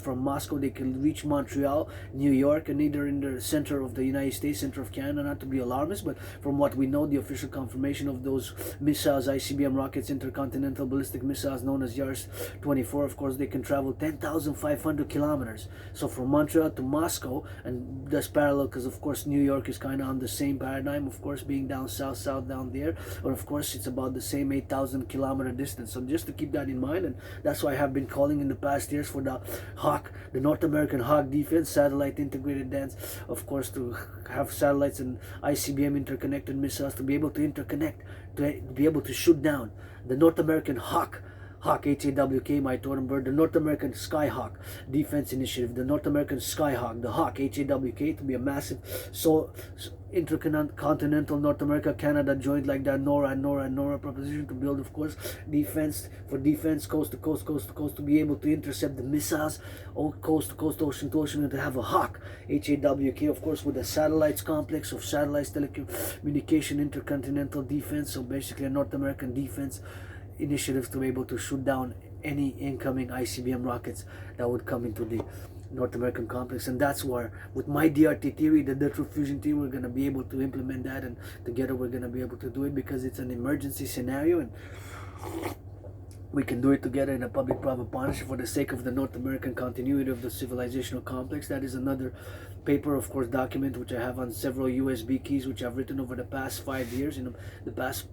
from Moscow, they can reach Montreal, New York, and either in the center of the United States, center of Canada. Not to be alarmist, but from what we know, the official confirmation of those missiles, ICBM rockets, intercontinental ballistic missiles known as YARS 24, of course, they can travel 10,500 kilometers. So from Montreal to Moscow, and that's parallel because of course New York is kind of on the same paradigm, of course, being down south down there, or of course it's about the same 8,000 kilometer distance. So just to keep that in mind, and that's why I have been calling in the past years for the Hawk, the North American Hawk defense, satellite integrated dance, of course, to have satellites and ICBM interconnected missiles to be able to interconnect, to be able to shoot down the North American Hawk, HAWK, my totem bird, the North American Skyhawk Defense Initiative, the North American Skyhawk, the Hawk, HAWK, to be a massive intercontinental North America, Canada joint like that, NORA proposition to build, of course, defense, coast to coast, to be able to intercept the missiles, coast to coast, ocean to ocean, and to have a Hawk, HAWK, of course, with a satellites complex of satellites, telecommunication, intercontinental defense. So basically a North American defense initiatives to be able to shoot down any incoming ICBM rockets that would come into the North American complex. And that's where, with my DRT theory, the Detroit Fusion theory, we're going to be able to implement that, and together we're going to be able to do it, because it's an emergency scenario, and we can do it together in a public-private partnership for the sake of the North American continuity of the civilizational complex. That is another paper, of course, document which I have on several USB keys, which I've written over the past 5 years, the past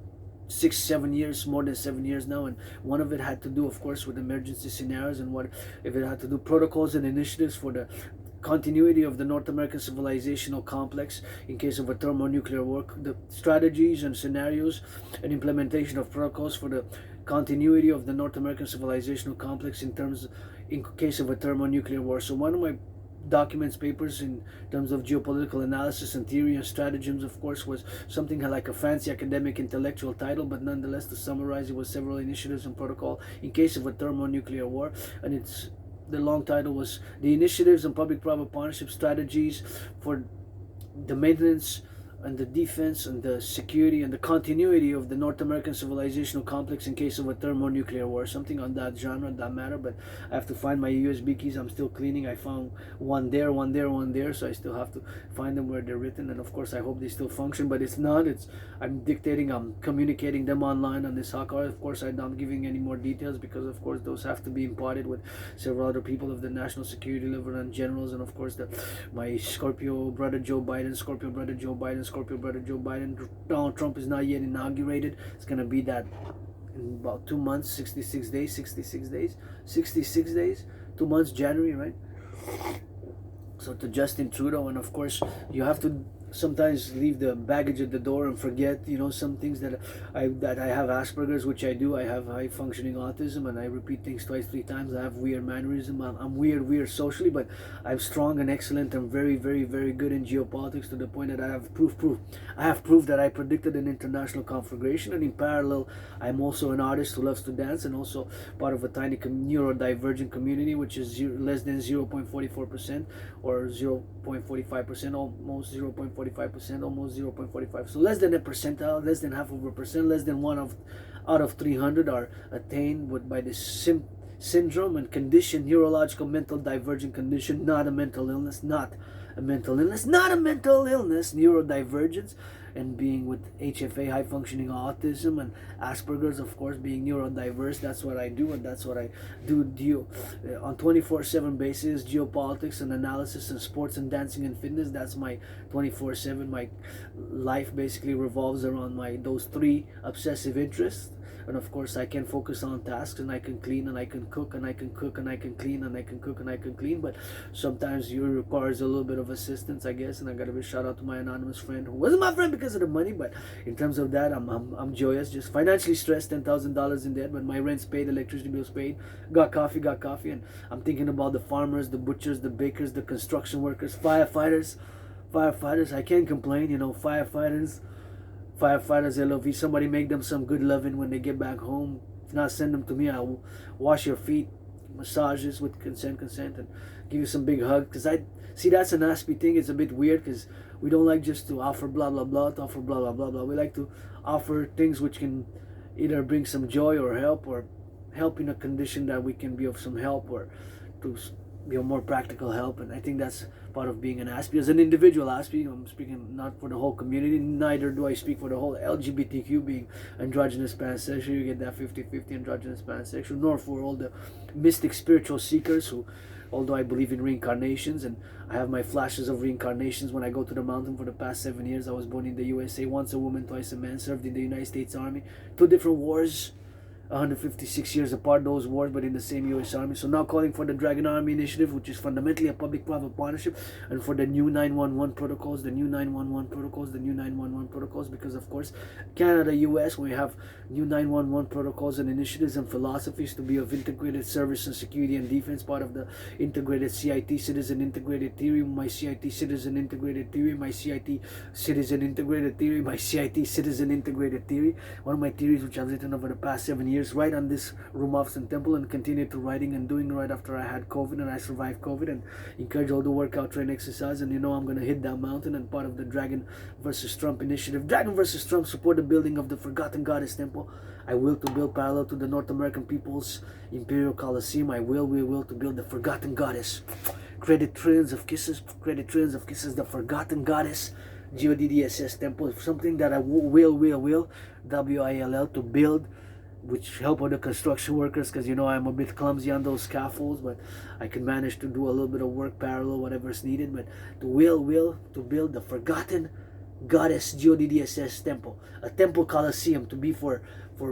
6-7 years, more than 7 years now. And one of it had to do, of course, with emergency scenarios, and what if it had to do protocols and initiatives for the continuity of the North American civilizational complex in case of a thermonuclear war, the strategies and scenarios and implementation of protocols for the continuity of the North American civilizational complex in case of a thermonuclear war. So one of my documents, papers in terms of geopolitical analysis and theory and stratagems, of course, was something like a fancy academic intellectual title, but nonetheless, to summarize, it was several initiatives and protocol in case of a thermonuclear war. And the long title was the initiatives and public-private partnership strategies for the maintenance and the defense and the security and the continuity of the North American civilizational complex in case of a thermonuclear war, something on that genre, that matter. But I have to find my USB keys. I'm still cleaning. I found one there, one there, one there, so I still have to find them where they're written. And of course, I hope they still function, but it's not. I'm dictating, I'm communicating them online on this Hakar. Of course, I'm not giving any more details because, of course, those have to be imparted with several other people of the national security level and generals, and of course, my Scorpio brother Joe Biden, Scorpio brother Joe Biden. Donald Trump is not yet inaugurated. It's going to be that in about 2 months, 66 days, 2 months, January, right? So to Justin Trudeau, and of course, you have to sometimes leave the baggage at the door and forget, some things that I have Asperger's, which I do. I have high functioning autism, and I repeat things twice, 3 times. I have weird mannerism. I'm weird socially, but I'm strong and excellent and very, very, very good in geopolitics, to the point that I have proof. I have proof that I predicted an international conflagration, and in parallel, I'm also an artist who loves to dance, and also part of a tiny neurodivergent community, which is less than 0.44% or 0.45%, almost 0.45%, almost 0.45. So less than a percentile, less than half of a percent, less than out of 300 are attained by this syndrome and condition, neurological mental divergent condition, not a mental illness, neurodivergence, and being with HFA, high functioning autism, and Asperger's, of course, being neurodiverse. That's what I do, and that's what I do on 24/7 basis. Geopolitics and analysis and sports and dancing and fitness, that's my 24/7. My life basically revolves around those 3 obsessive interests. And of course, I can focus on tasks, and I can clean, and I can cook, and I can cook, and I can clean, and I can cook, and I can clean. But sometimes it requires a little bit of assistance, I guess. And I gotta be shout out to my anonymous friend, who wasn't my friend because of the money, but in terms of that, I'm joyous. Just financially stressed, $10,000 in debt, but my rent's paid, electricity bill's paid, got coffee, and I'm thinking about the farmers, the butchers, the bakers, the construction workers, firefighters. I can't complain, firefighters, LOV, somebody make them some good loving when they get back home. If not, send them to me. I'll wash your feet, massages with consent, and give you some big hug. Because I see, that's an Aspie thing. It's a bit weird because we don't like just to offer blah blah blah, to offer blah blah blah blah. We like to offer things which can either bring some joy or help in a condition that we can be of some help, or to be a more practical help. And I think that's part of being an Aspie. As an individual Aspie, I'm speaking not for the whole community, neither do I speak for the whole LGBTQ, being androgynous pansexual. You get that 50-50 androgynous pansexual, nor for all the mystic spiritual seekers who, although I believe in reincarnations, and I have my flashes of reincarnations when I go to the mountain. For the past 7 years, I was born in the USA, once a woman, twice a man, served in the United States Army, 2 different wars, 156 years apart, those wars, but in the same U.S. Army. So now calling for the Dragon Army Initiative, which is fundamentally a public-private partnership, and for the new 911 protocols, because of course, Canada, U.S., we have new 911 protocols and initiatives and philosophies to be of integrated service and security and defense, part of the integrated CIT, Citizen Integrated Theory, my CIT Citizen Integrated Theory, my CIT Citizen Integrated Theory, my CIT Citizen Integrated Theory, one of my theories which I've written over the past 7 years, right on this room office and temple, and continued to writing and doing right after I had COVID, and I survived COVID, and encourage all the workout, train, exercise, and I'm going to hit that mountain. And part of the Dragon versus Trump initiative, Dragon versus Trump, support the building of the Forgotten Goddess Temple. I will to build parallel to the North American People's Imperial Coliseum. We will to build the Forgotten Goddess. Credit trillions of kisses, the Forgotten Goddess GODDSS Temple, something that I will WILL to build, which help with the construction workers, because I'm a bit clumsy on those scaffolds, but I can manage to do a little bit of work parallel, whatever is needed. But to will to build the Forgotten Goddess GODDSS Temple, a temple coliseum to be for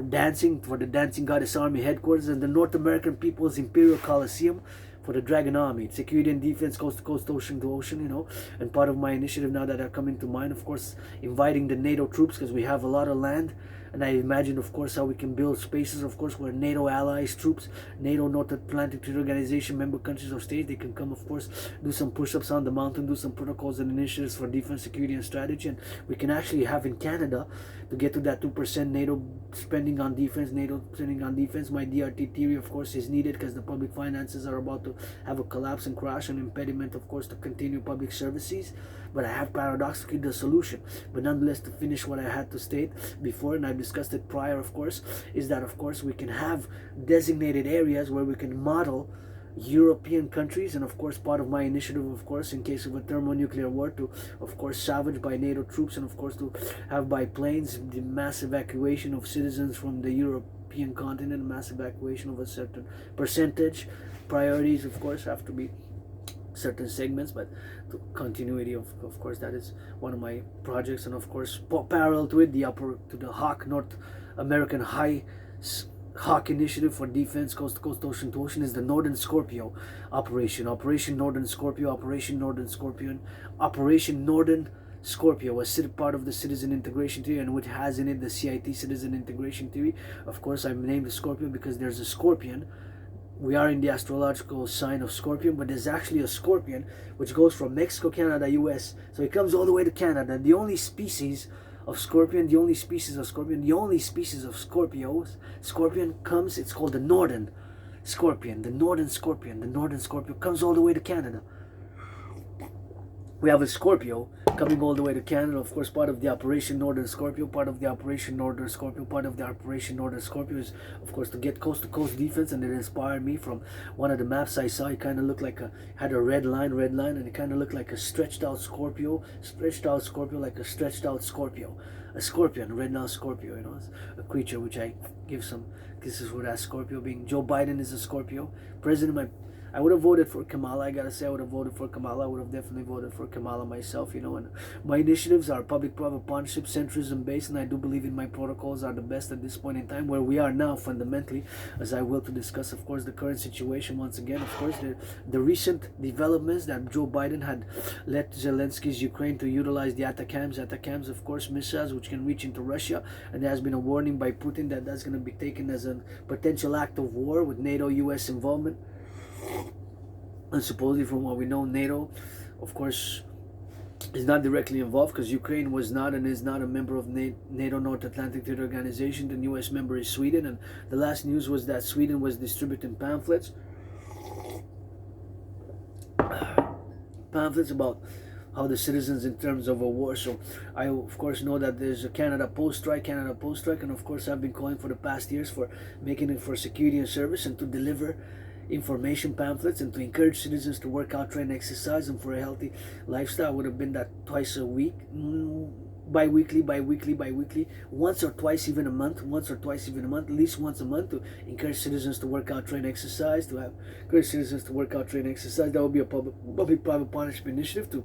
dancing, for the Dancing Goddess Army headquarters, and the North American People's Imperial Coliseum, for the Dragon Army, security and defense, coast to coast, ocean to ocean, you know. And part of my initiative now that are coming to mind, of course, inviting the NATO troops, because we have a lot of land. And I imagine, of course, how we can build spaces, of course, where NATO allies, troops, NATO North Atlantic Treaty Organization member countries or states, they can come, of course, do some push-ups on the mountain, do some protocols and initiatives for defense, security, and strategy. And we can actually have in Canada, to get to that 2% NATO spending on defense, my DRT theory, of course, is needed, because the public finances are about to have a collapse and crash, an impediment, of course, to continue public services. But I have paradoxically the solution. But nonetheless, to finish what I had to state before, and I've discussed it prior, of course, is that, of course, we can have designated areas where we can model European countries, and of course part of my initiative, of course, in case of a thermonuclear war, to of course salvage by NATO troops, and of course to have by planes the mass evacuation of citizens from the European continent, mass evacuation of a certain percentage. Priorities, of course, have to be certain segments, but to continuity of course, that is one of my projects. And of course, parallel to it, the Hawk, North American Hawk initiative for defense, coast to coast, ocean to ocean, is the Northern Scorpio operation. Operation Northern Scorpio, Operation Northern Scorpion, Operation Northern Scorpio, a part of the citizen integration theory, and which has in it the CIT citizen integration theory. Of course, I'm named the Scorpion because there's a scorpion. We are in the astrological sign of Scorpion, but there's actually a scorpion which goes from Mexico, Canada, US. So it comes all the way to Canada. The only species of scorpion, the only species of scorpion comes, it's called the Northern Scorpion. The Northern Scorpio comes all the way to Canada. We have a Scorpio coming all the way to Canada, of course, part of the Operation Northern Scorpio, part of the Operation Northern Scorpio is, of course, to get coast-to-coast defense. And it inspired me from one of the maps I saw. It kind of looked like had a red line, and it kind of looked like a stretched out Scorpio, like a stretched out Scorpio. A scorpion, red-nosed Scorpio, you know, it's a creature which I give some kisses for that Scorpio being. Joe Biden is a Scorpio. I would have voted for Kamala. I gotta say, I would have voted for Kamala. I would have definitely voted for Kamala myself, you know. And my initiatives are public-private partnership, centrism based, and I do believe in my protocols are the best at this point in time, where we are now fundamentally, as I will to discuss, of course, the current situation once again. Of course, the recent developments that Joe Biden had led Zelensky's Ukraine to utilize the ATACMS, of course, missiles which can reach into Russia, and there has been a warning by Putin that that's going to be taken as a potential act of war with NATO-US involvement. And supposedly, from what we know, NATO, of course, is not directly involved, because Ukraine was not and is not a member of NATO North Atlantic Treaty Organization. The newest member is Sweden, and the last news was that Sweden was distributing pamphlets about how the citizens in terms of a war. So I of course know that there's a Canada Post strike, and of course I've been calling for the past years for making it for security and service, and to deliver information pamphlets, and to encourage citizens to work out, train, exercise, and for a healthy lifestyle. Would have been that twice a week, bi-weekly, once or twice even a month, at least once a month, to encourage citizens to work out, train, exercise, That would be a public-private partnership initiative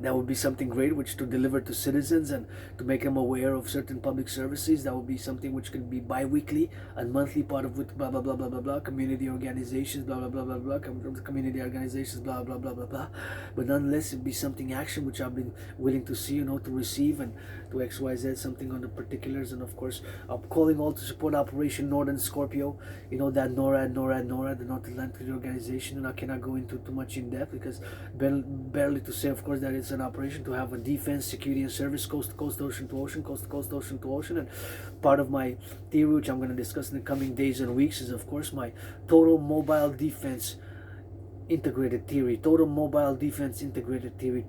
that would be something great, which to deliver to citizens and to make them aware of certain public services. That would be something which could be bi-weekly and monthly, part of with blah blah blah blah blah blah, community organizations, blah blah blah blah blah, community organizations, blah blah blah blah blah. But nonetheless, it'd be something action which I've been willing to see, you know, to receive, and to XYZ something on the particulars. And of course, I'm calling all to support Operation Northern Scorpio, you know, that NORAD, the North Atlantic Organization. And I cannot go into too much in depth, because barely to say, of course, that it's an operation to have a defense, security, and service, coast to coast, ocean to ocean, coast to coast, ocean to ocean. And part of my theory, which I'm going to discuss in the coming days and weeks, is of course my total mobile defense integrated theory, total mobile defense integrated theory,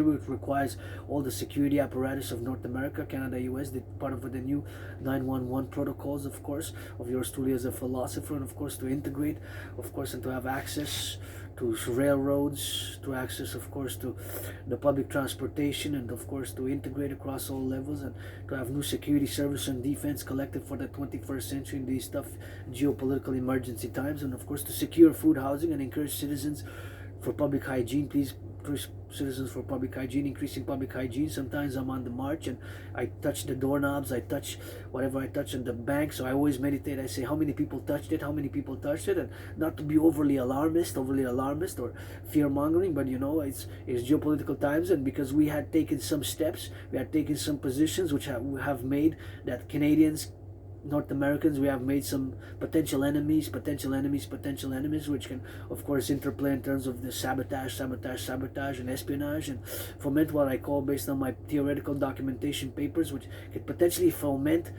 which requires all the security apparatus of North America, Canada, US, part of the new 911 protocols, of course, of yours truly as a philosopher, and of course to integrate, of course, and to have access to railroads, to access, of course, to the public transportation, and of course to integrate across all levels, and to have new security service and defense collective for the 21st century in these tough geopolitical emergency times, and of course to secure food, housing, and encourage citizens for public hygiene. Please Citizens for Public Hygiene, increasing public hygiene. Sometimes I'm on the march and I touch the doorknobs, I touch whatever I touch in the bank. So I always meditate. I say, how many people touched it? How many people touched it? And not to be overly alarmist or fear mongering, but it's geopolitical times, and because we had taken some steps, we had taken some positions which have made that Canadians, North Americans, we have made some potential enemies, which can, of course, interplay in terms of the sabotage, and espionage, and foment what I call, based on my theoretical documentation papers, which could potentially foment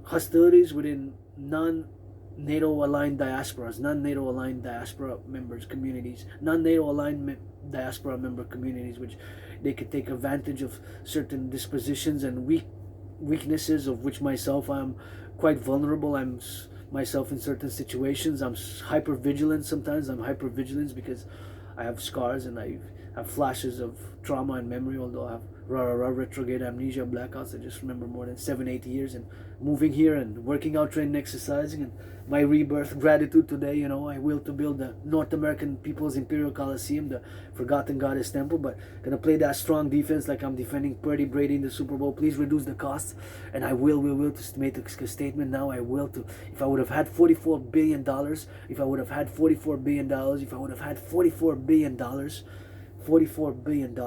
hostilities within non-NATO aligned diasporas, non-NATO aligned diaspora members, communities, non-NATO aligned diaspora member communities, which they could take advantage of certain dispositions and weaknesses of which myself I'm quite vulnerable. I'm myself in certain situations. I'm hyper vigilant sometimes. I'm hyper vigilant because I have scars and I have flashes of trauma and memory, although I have retrograde amnesia, blackouts. I just remember more than 7-8 years, and moving here and working out, training, exercising, and my rebirth, gratitude today. I will to build the North American People's Imperial Coliseum, the Forgotten Goddess Temple, but gonna play that strong defense like I'm defending Purdy Brady in the Super Bowl. Please reduce the costs, and I will to make a statement now. I will to, if I would have had $44 billion, if I would have had $44 billion, if I would have had $44 billion, $44 billion,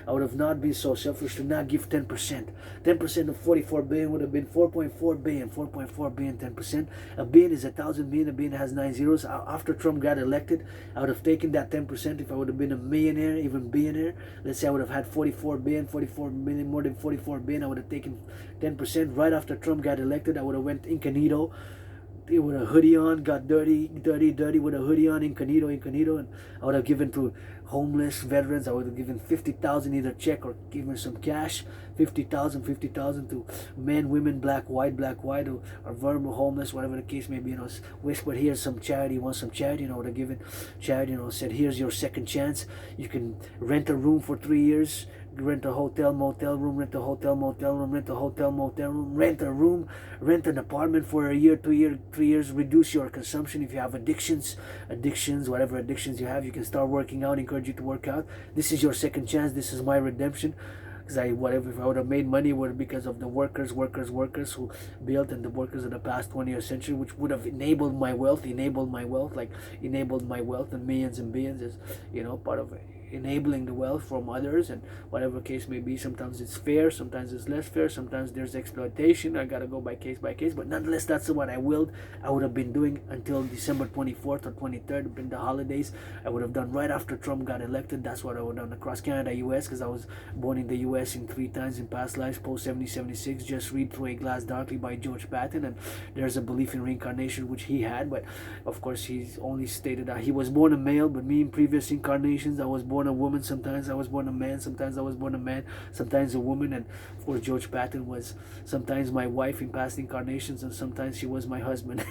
I would have not been so selfish to not give 10%. 10% of 44 billion would have been 4.4 billion. 4.4 billion, 10%. A billion is 1,000 billion. A billion has 9 zeros. After Trump got elected, I would have taken that 10%. If I would have been a millionaire, even billionaire, let's say I would have had 44 billion, 44 million, more than 44 billion, I would have taken 10%. Right after Trump got elected, I would have went incognito with a hoodie on, got dirty with a hoodie on, incognito, and I would have given to homeless veterans. I would have given 50,000, either check or given some cash. 50,000 to men, women, black, white, or vulnerable, homeless, whatever the case may be. Whispered, here's some charity. Want some charity? I would have given charity. Said, here's your second chance. You can rent a room for 3 years. Rent a hotel motel room, rent a hotel motel room, rent a hotel motel room, rent a room, rent an apartment for a year, 2 years, 3 years. Reduce your consumption. If you have addictions, whatever addictions you have, you can start working out. Encourage you to work out. This is your second chance. This is my redemption. Because if I would have made money, would have because of the workers who built, and the workers of the past 20th century, which would have enabled my wealth, and millions and billions is, part of enabling the wealth from others, and whatever case may be. Sometimes it's fair, sometimes it's less fair, sometimes there's exploitation. I gotta go by case, but nonetheless, that's what I would have been doing until December 24th or 23rd, been the holidays. I would have done right after Trump got elected. That's what I would have done across Canada, US, because I was born in the US in 3 times in past lives, post 7076. Just read Through a Glass Darkly by George Patton, and there's a belief in reincarnation, which he had, but of course he's only stated that he was born a male, but me in previous incarnations, I was born a woman. Sometimes I was born a man, sometimes I was born a man, sometimes a woman. And of course George Patton was sometimes my wife in past incarnations, and sometimes she was my husband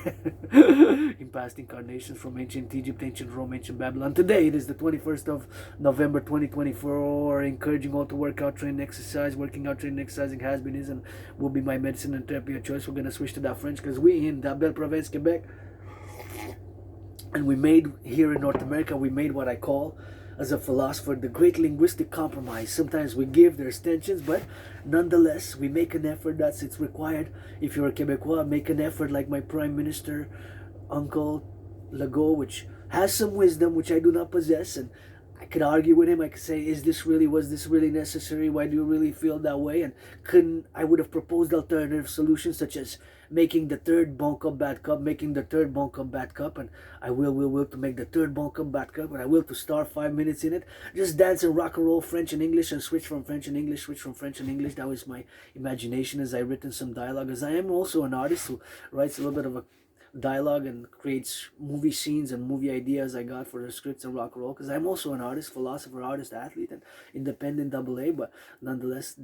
in past incarnations, from ancient Egypt, ancient Rome, ancient Babylon. Today it is the 21st of November 2024. Encouraging all to work out, train, exercise. Working out, training, exercising has been, is, and will be my medicine and therapy of choice. We're going to switch to that French because we in that Belle Province, Quebec, and we made here in North America, we made what I call, as a philosopher, the great linguistic compromise. Sometimes we give, there's tensions, but nonetheless, we make an effort. It's required. If you're a Quebecois, make an effort, like my Prime Minister, Uncle Legault, which has some wisdom, which I do not possess, and I could argue with him. I could say, was this really necessary? Why do you really feel that way? And I would have proposed alternative solutions, such as making the third Bon Cup Bad Cup, and I will to make the third Bon Cup Bad Cup, and I will to star 5 minutes in it, just dance and rock and roll French and English, and switch from French and English. That was my imagination as I written some dialogue, as I am also an artist who writes a little bit of a dialogue and creates movie scenes and movie ideas I got for the scripts and rock and roll, because I'm also an artist, philosopher, artist, athlete, and independent AA, but nonetheless,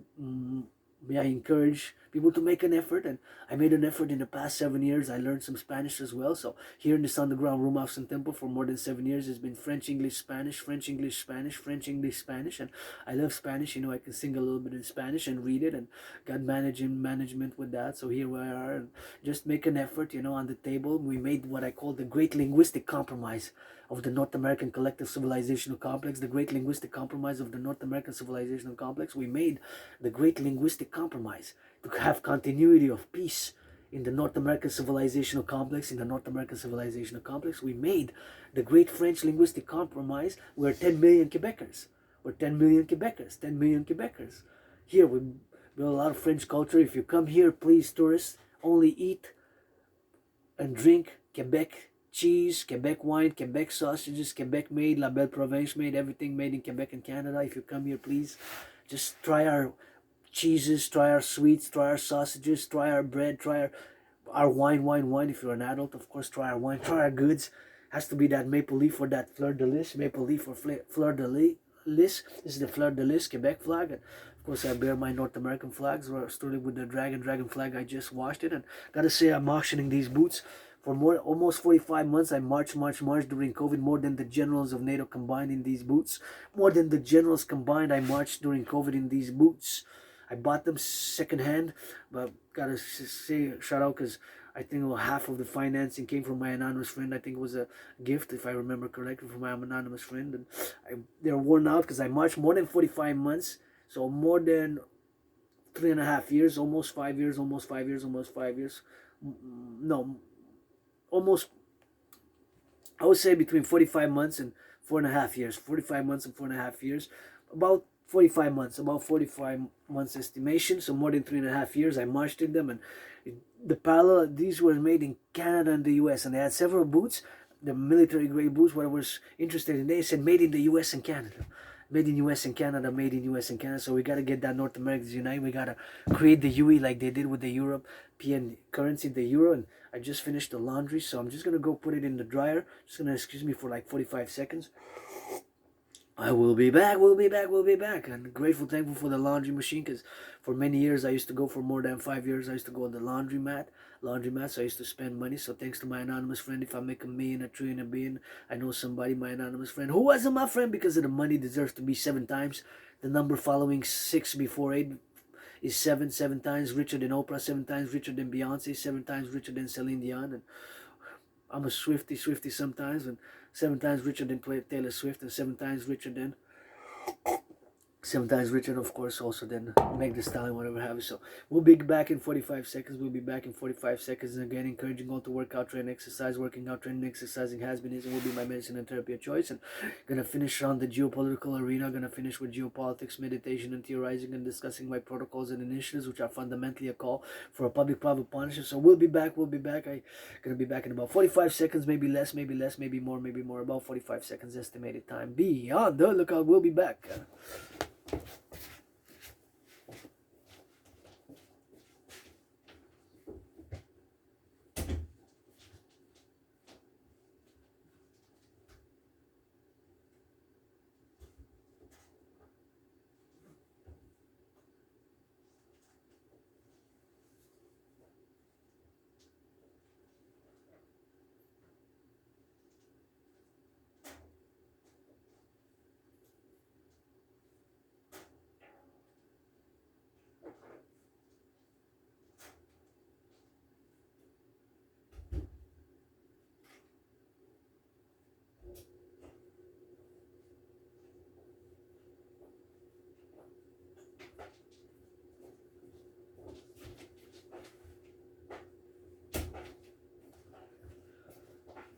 I encourage people to make an effort, and I made an effort in the past 7 years. I learned some Spanish as well, so here in this underground room house and temple for more than 7 years, it's been French, English, Spanish, French, English, Spanish, French, English, Spanish, and I love Spanish. I can sing a little bit in Spanish and read it, and got management with that, so here we are, and just make an effort, on the table. We made what I call the great linguistic compromise. of the North American collective civilizational complex, the great linguistic compromise of the North American civilizational complex. We made the great linguistic compromise to have continuity of peace in the North American civilizational complex. In the North American civilizational complex, we made the great French linguistic compromise. We're 10 million Quebecers. We're 10 million Quebecers. 10 million Quebecers. Here, we build a lot of French culture. If you come here, please, tourists, only eat and drink Quebec cheese, Quebec wine, Quebec sausages, Quebec made, La Belle Province made, everything made in Quebec and Canada. If you come here, please, just try our cheeses, try our sweets, try our sausages, try our bread, try our wine. If you're an adult, of course, try our wine, try our goods. Has to be that maple leaf or that fleur de lis, maple leaf or fleur de lis. This is the fleur de lis Quebec flag. And of course, I bear my North American flags. We're starting with the dragon flag. I just washed it, and gotta say, I'm auctioning these boots for almost 45 months. I marched during COVID, more than the generals of NATO combined in these boots. More than the generals combined, I marched during COVID in these boots. I bought them secondhand, but gotta say shout out because I think half of the financing came from my anonymous friend. I think it was a gift, if I remember correctly, from my anonymous friend. And they're worn out because I marched more than 45 months, so more than 3.5 years, almost 5 years. No, almost, I would say between 45 months and 4.5 years. 45 months and 4.5 years. About 45 months estimation, so more than 3.5 years. I marched in them, and the parallel, these were made in Canada and the US, and they had several boots, the military grade boots. What I was interested in, they said made in the US and Canada. Made in US and Canada, made in US and Canada. So we gotta get that North Americans unite. We gotta create the UE like they did with the European currency, the euro. And I just finished the laundry, so I'm just gonna go put it in the dryer. Just gonna excuse me for like 45 seconds. I will be back. And grateful, thankful for the laundry machine, because for many years, I used to go, for more than 5 years, I used to go on the laundromat, so I used to spend money. So thanks to my anonymous friend, if I make a million, a trillion, a billion, I know somebody, my anonymous friend, who wasn't my friend because of the money, deserves to be 7 times. The number following 6 before 8 is 7 times richer than Oprah, 7 times richer than Beyonce, 7 times richer than Celine Dion. And I'm a Swifty sometimes, and 7 times richer than Taylor Swift, and 7 times richer than, of course, also than Meg Thee Stallion, whatever have you. So we'll be back in 45 seconds. And again, encouraging all to work out, train, exercise. Working out, training, exercising has been, is, and will be my medicine and therapy of choice. And gonna finish on the geopolitical arena. Gonna finish with geopolitics, meditation, and theorizing, and discussing my protocols and initiatives, which are fundamentally a call for a public-private partnership. So we'll be back. I'm gonna be back in about 45 seconds, maybe less, maybe more. About 45 seconds estimated time. Be on the lookout. We'll be back.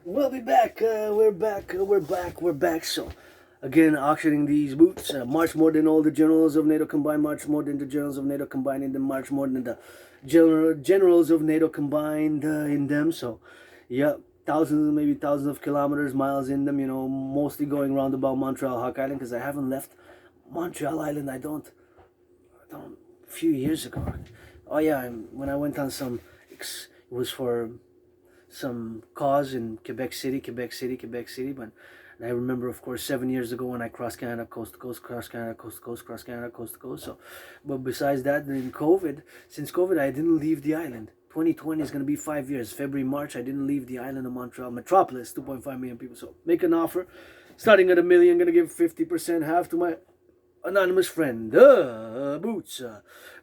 We'll be back. We're back. So, again, auctioning these boots. March more than all the generals of NATO combined. March more than the generals of NATO combined in them. March more than the generals of NATO combined in them. So, yeah, maybe thousands of kilometers, miles in them. Mostly going around about Montreal, Hawk Island, because I haven't left Montreal Island. I don't. A few years ago. Oh yeah, when I went on it was for some cause in Quebec City, but I remember, of course, 7 years ago when I crossed Canada coast to coast, cross Canada coast to coast, cross Canada coast to coast. So, but besides that, since COVID, I didn't leave the island. 2020 is going to be 5 years. February, March, I didn't leave the island of Montreal, metropolis, 2.5 million people. So make an offer, starting at $1 million, going to give 50%, half to my anonymous friend, the boots,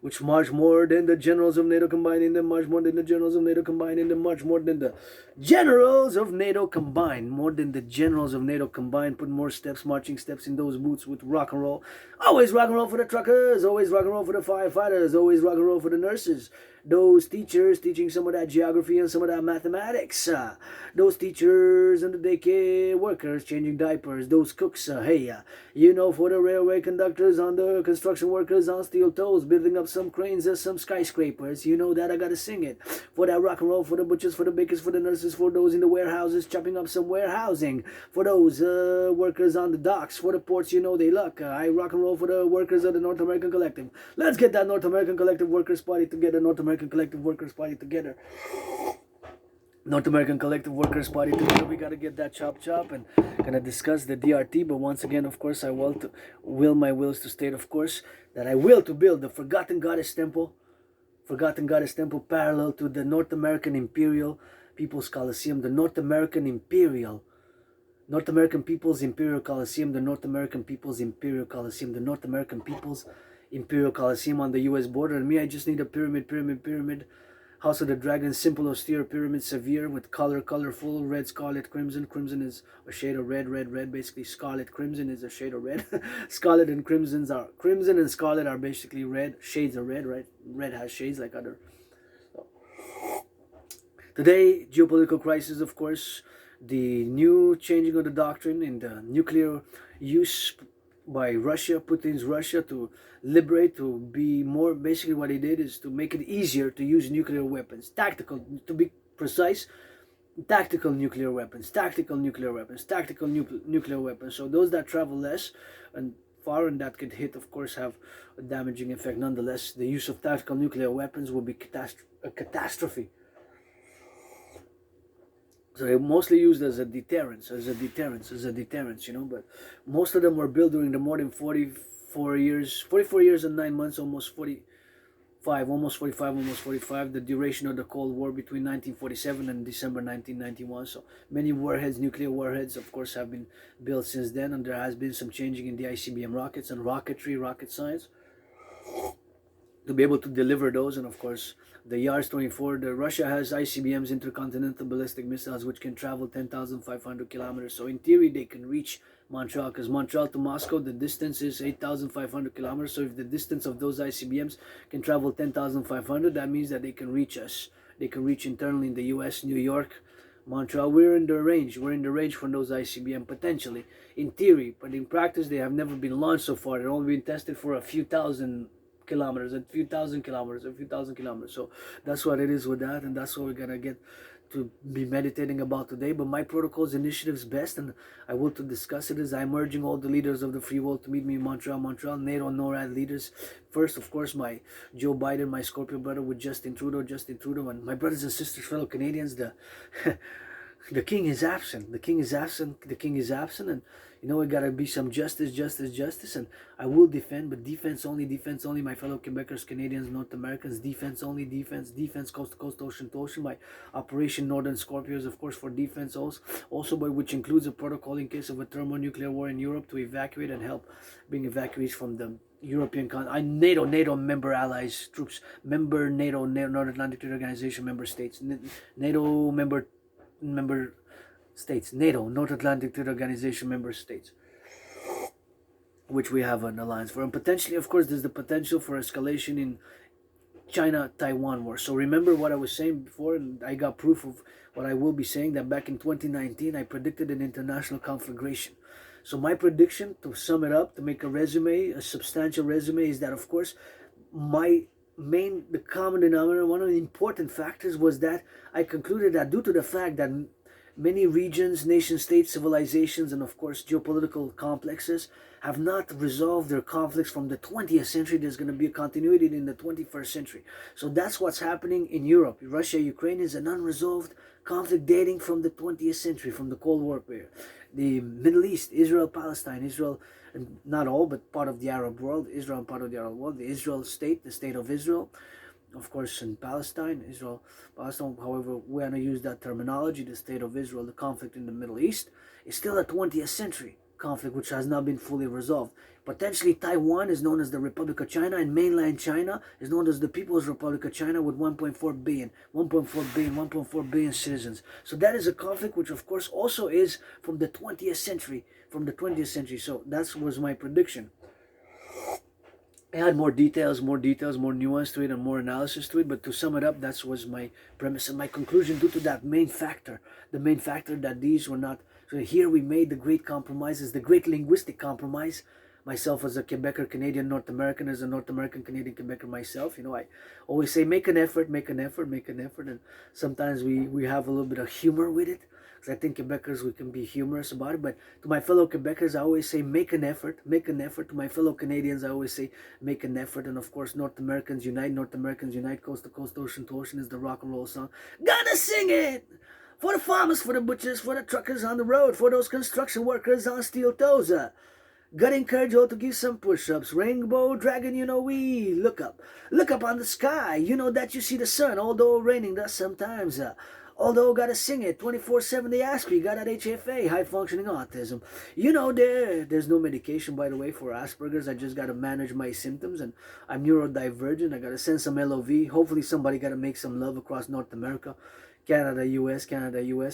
which march more than the generals of NATO combined, in them march more than the generals of NATO combined, in them march more than the generals of NATO combined, more than the generals of NATO combined, put more steps, marching steps in those boots with rock and roll. Always rock and roll for the truckers, always rock and roll for the firefighters, always rock and roll for the nurses, those teachers teaching some of that geography and some of that mathematics, those teachers and the daycare workers changing diapers, those cooks, for the railway conductors, on the construction workers on steel toes, building up some cranes and some skyscrapers, that I gotta sing it. For that rock and roll, for the butchers, for the bakers, for the nurses, for those in the warehouses chopping up some warehousing, for those workers on the docks, for the ports, they luck. I rock and roll for the workers of the North American Collective. Let's get that North American Collective Workers Party together, North American Collective Workers Party together. North American Collective Workers Party together. We gotta get that chop and gonna discuss the DRT. But once again, of course, I will my wills to state, of course, that I will to build the Forgotten Goddess Temple parallel to the North American Imperial People's Coliseum, the North American People's Imperial Coliseum, the North American People's Imperial Coliseum, the North American People's Imperial Coliseum on the U.S. border. And me, I just need a pyramid. House of the Dragon, simple, austere, pyramid, severe, with colorful, red, scarlet, crimson. Crimson is a shade of red, basically scarlet. Crimson is a shade of red. Crimson and scarlet are basically red, shades of red, right? Red has shades like other. So. Today, geopolitical crisis, of course, the new changing of the doctrine in the nuclear use by Russia, Putin's Russia, to liberate, to be more, basically what he did is to make it easier to use nuclear weapons, tactical, to be precise, tactical nuclear weapons. So those that travel less and far and that could hit, of course, have a damaging effect. Nonetheless, the use of tactical nuclear weapons will be a catastrophe. So they're mostly used as a deterrence, but most of them were built during the more than 44 years and 9 months, almost 45, the duration of the Cold War between 1947 and December 1991. So many nuclear warheads, of course, have been built since then, and there has been some changing in the ICBM rockets and rocket science to be able to deliver those. And of course, the Yars-24, Russia has ICBMs, intercontinental ballistic missiles, which can travel 10,500 kilometers. So in theory, they can reach Montreal, because Montreal to Moscow, the distance is 8,500 kilometers. So if the distance of those ICBMs can travel 10,500, that means that they can reach us. They can reach internally in the US, New York, Montreal. We're in the range from those ICBM, potentially, in theory. But in practice, they have never been launched so far. They've only been tested for a few thousand kilometers. So that's what it is with that, and that's what we're gonna get to be meditating about today. But my protocol's initiative's best, and I will to discuss it, is I'm urging all the leaders of the free world to meet me in Montreal, NATO, NORAD leaders. First, of course, my Joe Biden, my Scorpio brother with Justin Trudeau, and my brothers and sisters, fellow Canadians. The king is absent, and we gotta be some justice, and I will defend, but defense only, my fellow Quebecers, Canadians, North Americans, defense only, defense, coast to coast, ocean to ocean, my Operation Northern Scorpios, of course, for defense also, but which includes a protocol in case of a thermonuclear war in Europe to evacuate and help bring evacuees from the European NATO member allies, troops, member NATO, North Atlantic Treaty Organization member states, NATO member states, NATO, North Atlantic Treaty Organization member states, which we have an alliance for. And potentially, of course, there's the potential for escalation in China-Taiwan war. So remember what I was saying before, and I got proof of what I will be saying, that back in 2019, I predicted an international conflagration. So my prediction, to sum it up, to make a substantial resume, is that, of course, the common denominator, one of the important factors, was that I concluded that due to the fact that many regions, nation-states, civilizations, and of course geopolitical complexes have not resolved their conflicts from the 20th century, there's going to be a continuity in the 21st century. So that's what's happening in Europe. Russia, Ukraine is an unresolved conflict dating from the 20th century, from the Cold War period. The Middle East, Israel, Palestine, and not all, but part of the Arab world, Israel and part of the Arab world, the Israel state, the state of Israel, of course, in Palestine, however, we want to use that terminology, the state of Israel, the conflict in the Middle East, is still a 20th century conflict which has not been fully resolved. Potentially Taiwan is known as the Republic of China, and mainland China is known as the People's Republic of China with 1.4 billion, 1.4 billion citizens. So that is a conflict which of course also is from the 20th century, So that was my prediction. I had more details, more nuance to it, and more analysis to it. But to sum it up, that was my premise and my conclusion due to that main factor. The main factor that these were not. So here we made the great compromises, the great linguistic compromise. Myself as a Quebecer, Canadian, North American, as a North American, Canadian, Quebecer myself, I always say make an effort. And sometimes we have a little bit of humor with it. Because I think Quebecers, we can be humorous about it. But to my fellow Quebecers, I always say make an effort. To my fellow Canadians, I always say make an effort. And of course, North Americans unite, coast to coast, ocean to ocean is the rock and roll song. Gotta sing it! For the farmers, for the butchers, for the truckers on the road, for those construction workers on steel toes. Gotta encourage you all to give some push-ups. Rainbow dragon, we look up on the sky. You know that you see the sun, although raining does sometimes. Although gotta sing it 24/7. They ask me, got that HFA, high functioning autism. There's no medication, by the way, for Asperger's. I just gotta manage my symptoms, and I'm neurodivergent. I gotta send some LOV. Hopefully somebody gotta make some love across North America. Canada, US.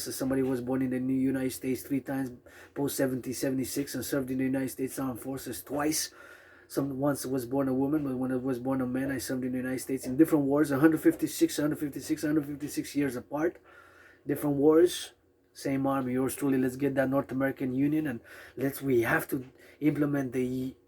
As somebody who was born in the United States 3 times, post 76, and served in the United States Armed Forces twice. Once was born a woman, but when I was born a man, I served in the United States in different wars, 156 years apart. Different wars, same army. Yours truly. Let's get that North American Union, and we have to implement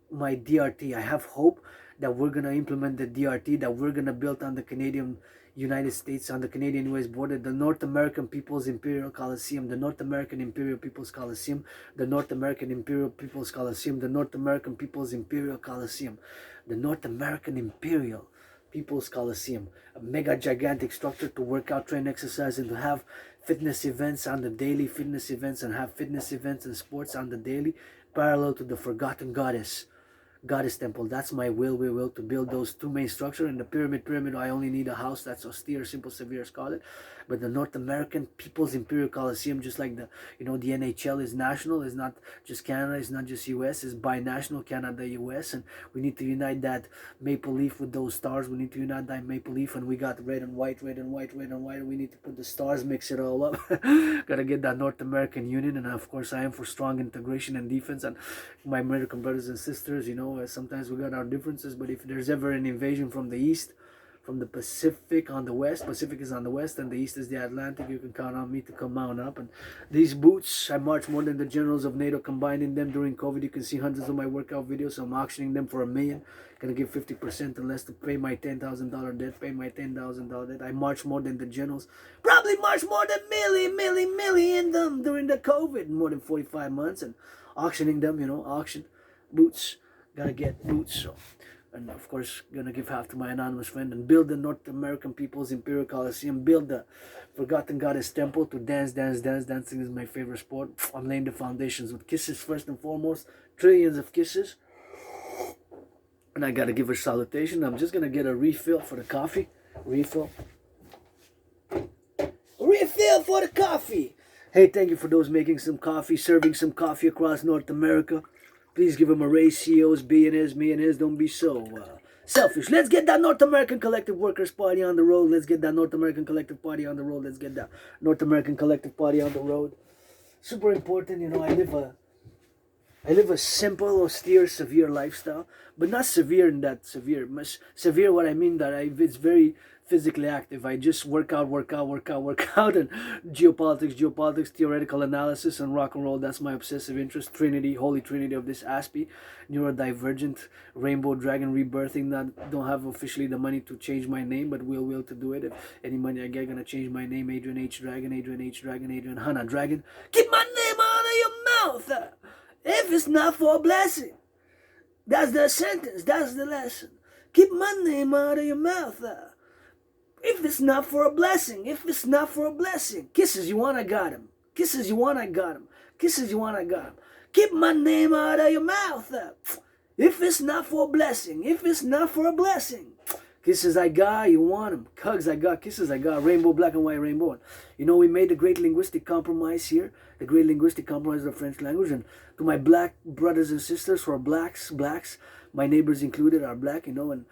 my DRT. I have hope that we're gonna implement the DRT, that we're gonna build on the Canadian United States, on the Canadian-US border, the North American People's Imperial Coliseum, the North American Imperial People's Coliseum, the North American Imperial People's Coliseum, the North American People's Imperial Coliseum, the North American Imperial People's Coliseum, a mega gigantic structure to work out, train, exercise, and to have fitness events on the daily, and have fitness events and sports on the daily, parallel to the Forgotten Goddess temple. That's my will to build those 2 main structures. In the pyramid, I only need a house that's austere, simple, severe, call it. But the North American People's Imperial Coliseum, just like the NHL is national, is not just Canada, it's not just US, it's binational, Canada, US, and we need to unite that maple leaf with those stars. We need to unite that maple leaf, and we got red and white, and we need to put the stars, mix it all up. Gotta get that North American Union, and of course I am for strong integration and defense. And my American brothers and sisters, sometimes we got our differences, but if there's ever an invasion from the east, from the Pacific on the west, Pacific is on the west and the east is the Atlantic, you can count on me to come mount up. And these boots, I march more than the generals of NATO combined in them during COVID. You can see hundreds of my workout videos, so I'm auctioning them for $1 million. Gonna give 50% and less to pay my $10,000 debt, debt. I march more than the generals, probably march more than million them during the COVID, more than 45 months, and auctioning them, auction boots. Gotta get boots, so. And of course, gonna give half to my anonymous friend and build the North American People's Imperial Coliseum, build the Forgotten Goddess Temple to dance. Dancing is my favorite sport. I'm laying the foundations with kisses first and foremost, trillions of kisses. And I gotta give a salutation. I'm just gonna get a refill for the coffee. Refill for the coffee. Hey, thank you for those making some coffee, serving some coffee across North America. Please give him a raise, CEOs, billionaires, millionaires. Don't be so selfish. Let's get that North American Collective Workers Party on the road. Let's get that North American Collective Party on the road. Let's get that North American Collective Party on the road. Super important, I live a simple, austere, severe lifestyle, but not severe in that severe. Severe, what I mean that it's very physically active. I just work out, and geopolitics, theoretical analysis, and rock and roll. That's my obsessive interest. Trinity, holy trinity of this aspie. Neurodivergent, rainbow dragon, rebirthing. Don't have officially the money to change my name, but will to do it. If any money I get, gonna change my name. Adrian H. Dragon, Adrian Hannah Dragon. Keep my name out of your mouth. If it's not for a blessing. That's the sentence. That's the lesson. Keep my name out of your mouth. If it's not for a blessing. Kisses you want, I got him. Keep my name out of your mouth. If it's not for a blessing. Kisses I got, you want them. Hugs I got, kisses I got. Rainbow, black and white rainbow. You know, we made the great linguistic compromise here. The great linguistic compromise of the French language. And to my black brothers and sisters who are blacks, my neighbors included are black, you know, and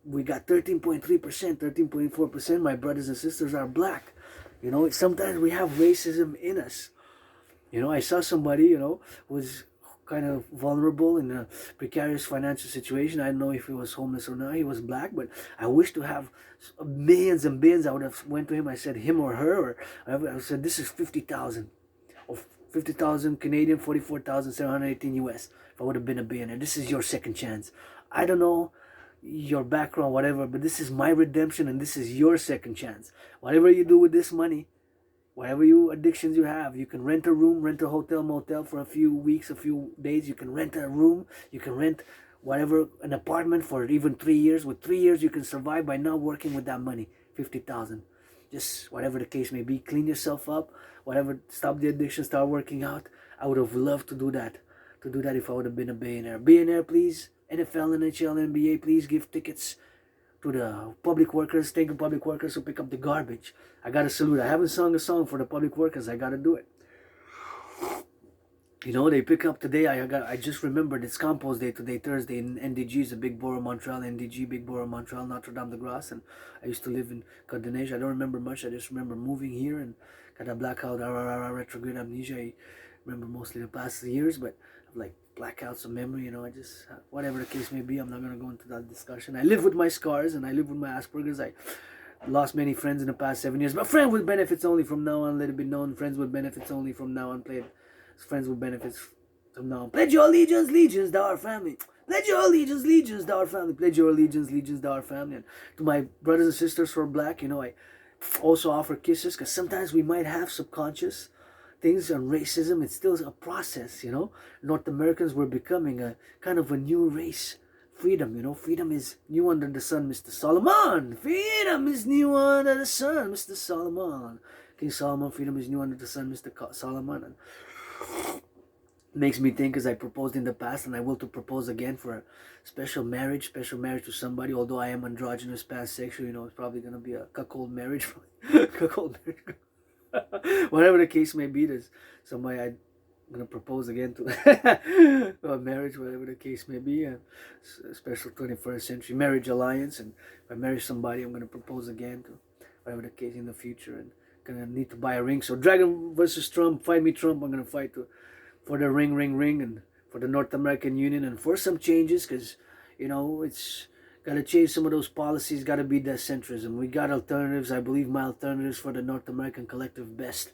we got 13.3%, 13.4%. My brothers and sisters are black. You know, sometimes we have racism in us. You know, I saw somebody, you know, was kind of vulnerable in a precarious financial situation. I don't know if he was homeless or not. He was black, but I wish to have millions and billions. I would have went to him. I said him or her, or I said this is 50,000 or 50,000 Canadian, 44,718 US. If I would have been a billionaire, this is your second chance. I don't know your background, whatever, but this is my redemption, and this is your second chance. Whatever you do with this money, whatever addictions you have, you can rent a room, rent a hotel, motel for a few weeks, a few days. You can rent a room. You can rent whatever, an apartment for even 3 years. With 3 years, you can survive by not working with that money. 50,000. Just whatever the case may be. Clean yourself up. Whatever. Stop the addiction. Start working out. I would have loved to do that. To do that if I would have been a billionaire. Billionaire, please. NFL, NHL, NBA, please give tickets to the public workers. Thank you, public workers who pick up the garbage. I gotta salute. I haven't sung a song for the public workers. I gotta do it. You know, they pick up today. I just remembered it's Compost Day today, Thursday, in NDG, is a big borough, Montreal. NDG, big borough, Montreal, Notre Dame de Grace. And I used to live in Côte d'Ivoire. I don't remember much. I just remember moving here and got a blackout, retrograde amnesia. I remember mostly the past years, but like blackouts of memory, you know. I just, whatever the case may be, I'm not going to go into that discussion. I live with my scars and I live with my Asperger's. I lost many friends in the past 7 years, but friend with benefits only from now on. Let it be known, friends with benefits only from now on. Played friends with benefits from now on. Pledge your allegiance, legions to our family. Pledge your allegiance, legions to our family. Pledge your allegiance, legions to our family. And to my brothers and sisters who are black, you know, I also offer kisses, because sometimes we might have subconscious things on racism. It's still a process, you know. North Americans were becoming a kind of a new race. Freedom, you know. Freedom is new under the sun, Mr. Solomon. Freedom is new under the sun, Mr. Solomon. King Solomon, freedom is new under the sun, Mr. Solomon. And makes me think, as I proposed in the past, and I will to propose again for a special marriage to somebody. Although I am androgynous, pansexual, you know, it's probably going to be a cuckold marriage. Cuckold marriage. Whatever the case may be, there's somebody I'm gonna propose again to a marriage, whatever the case may be, a special 21st century marriage alliance. And if I marry somebody, I'm gonna propose again to whatever the case in the future, and gonna need to buy a ring. So Dragon versus Trump, fight me Trump. I'm gonna fight for the ring, and for the North American Union, and for some changes, because you know it's got to change some of those policies. Got to be decentrism. We got alternatives. I believe my alternatives for the North American collective best.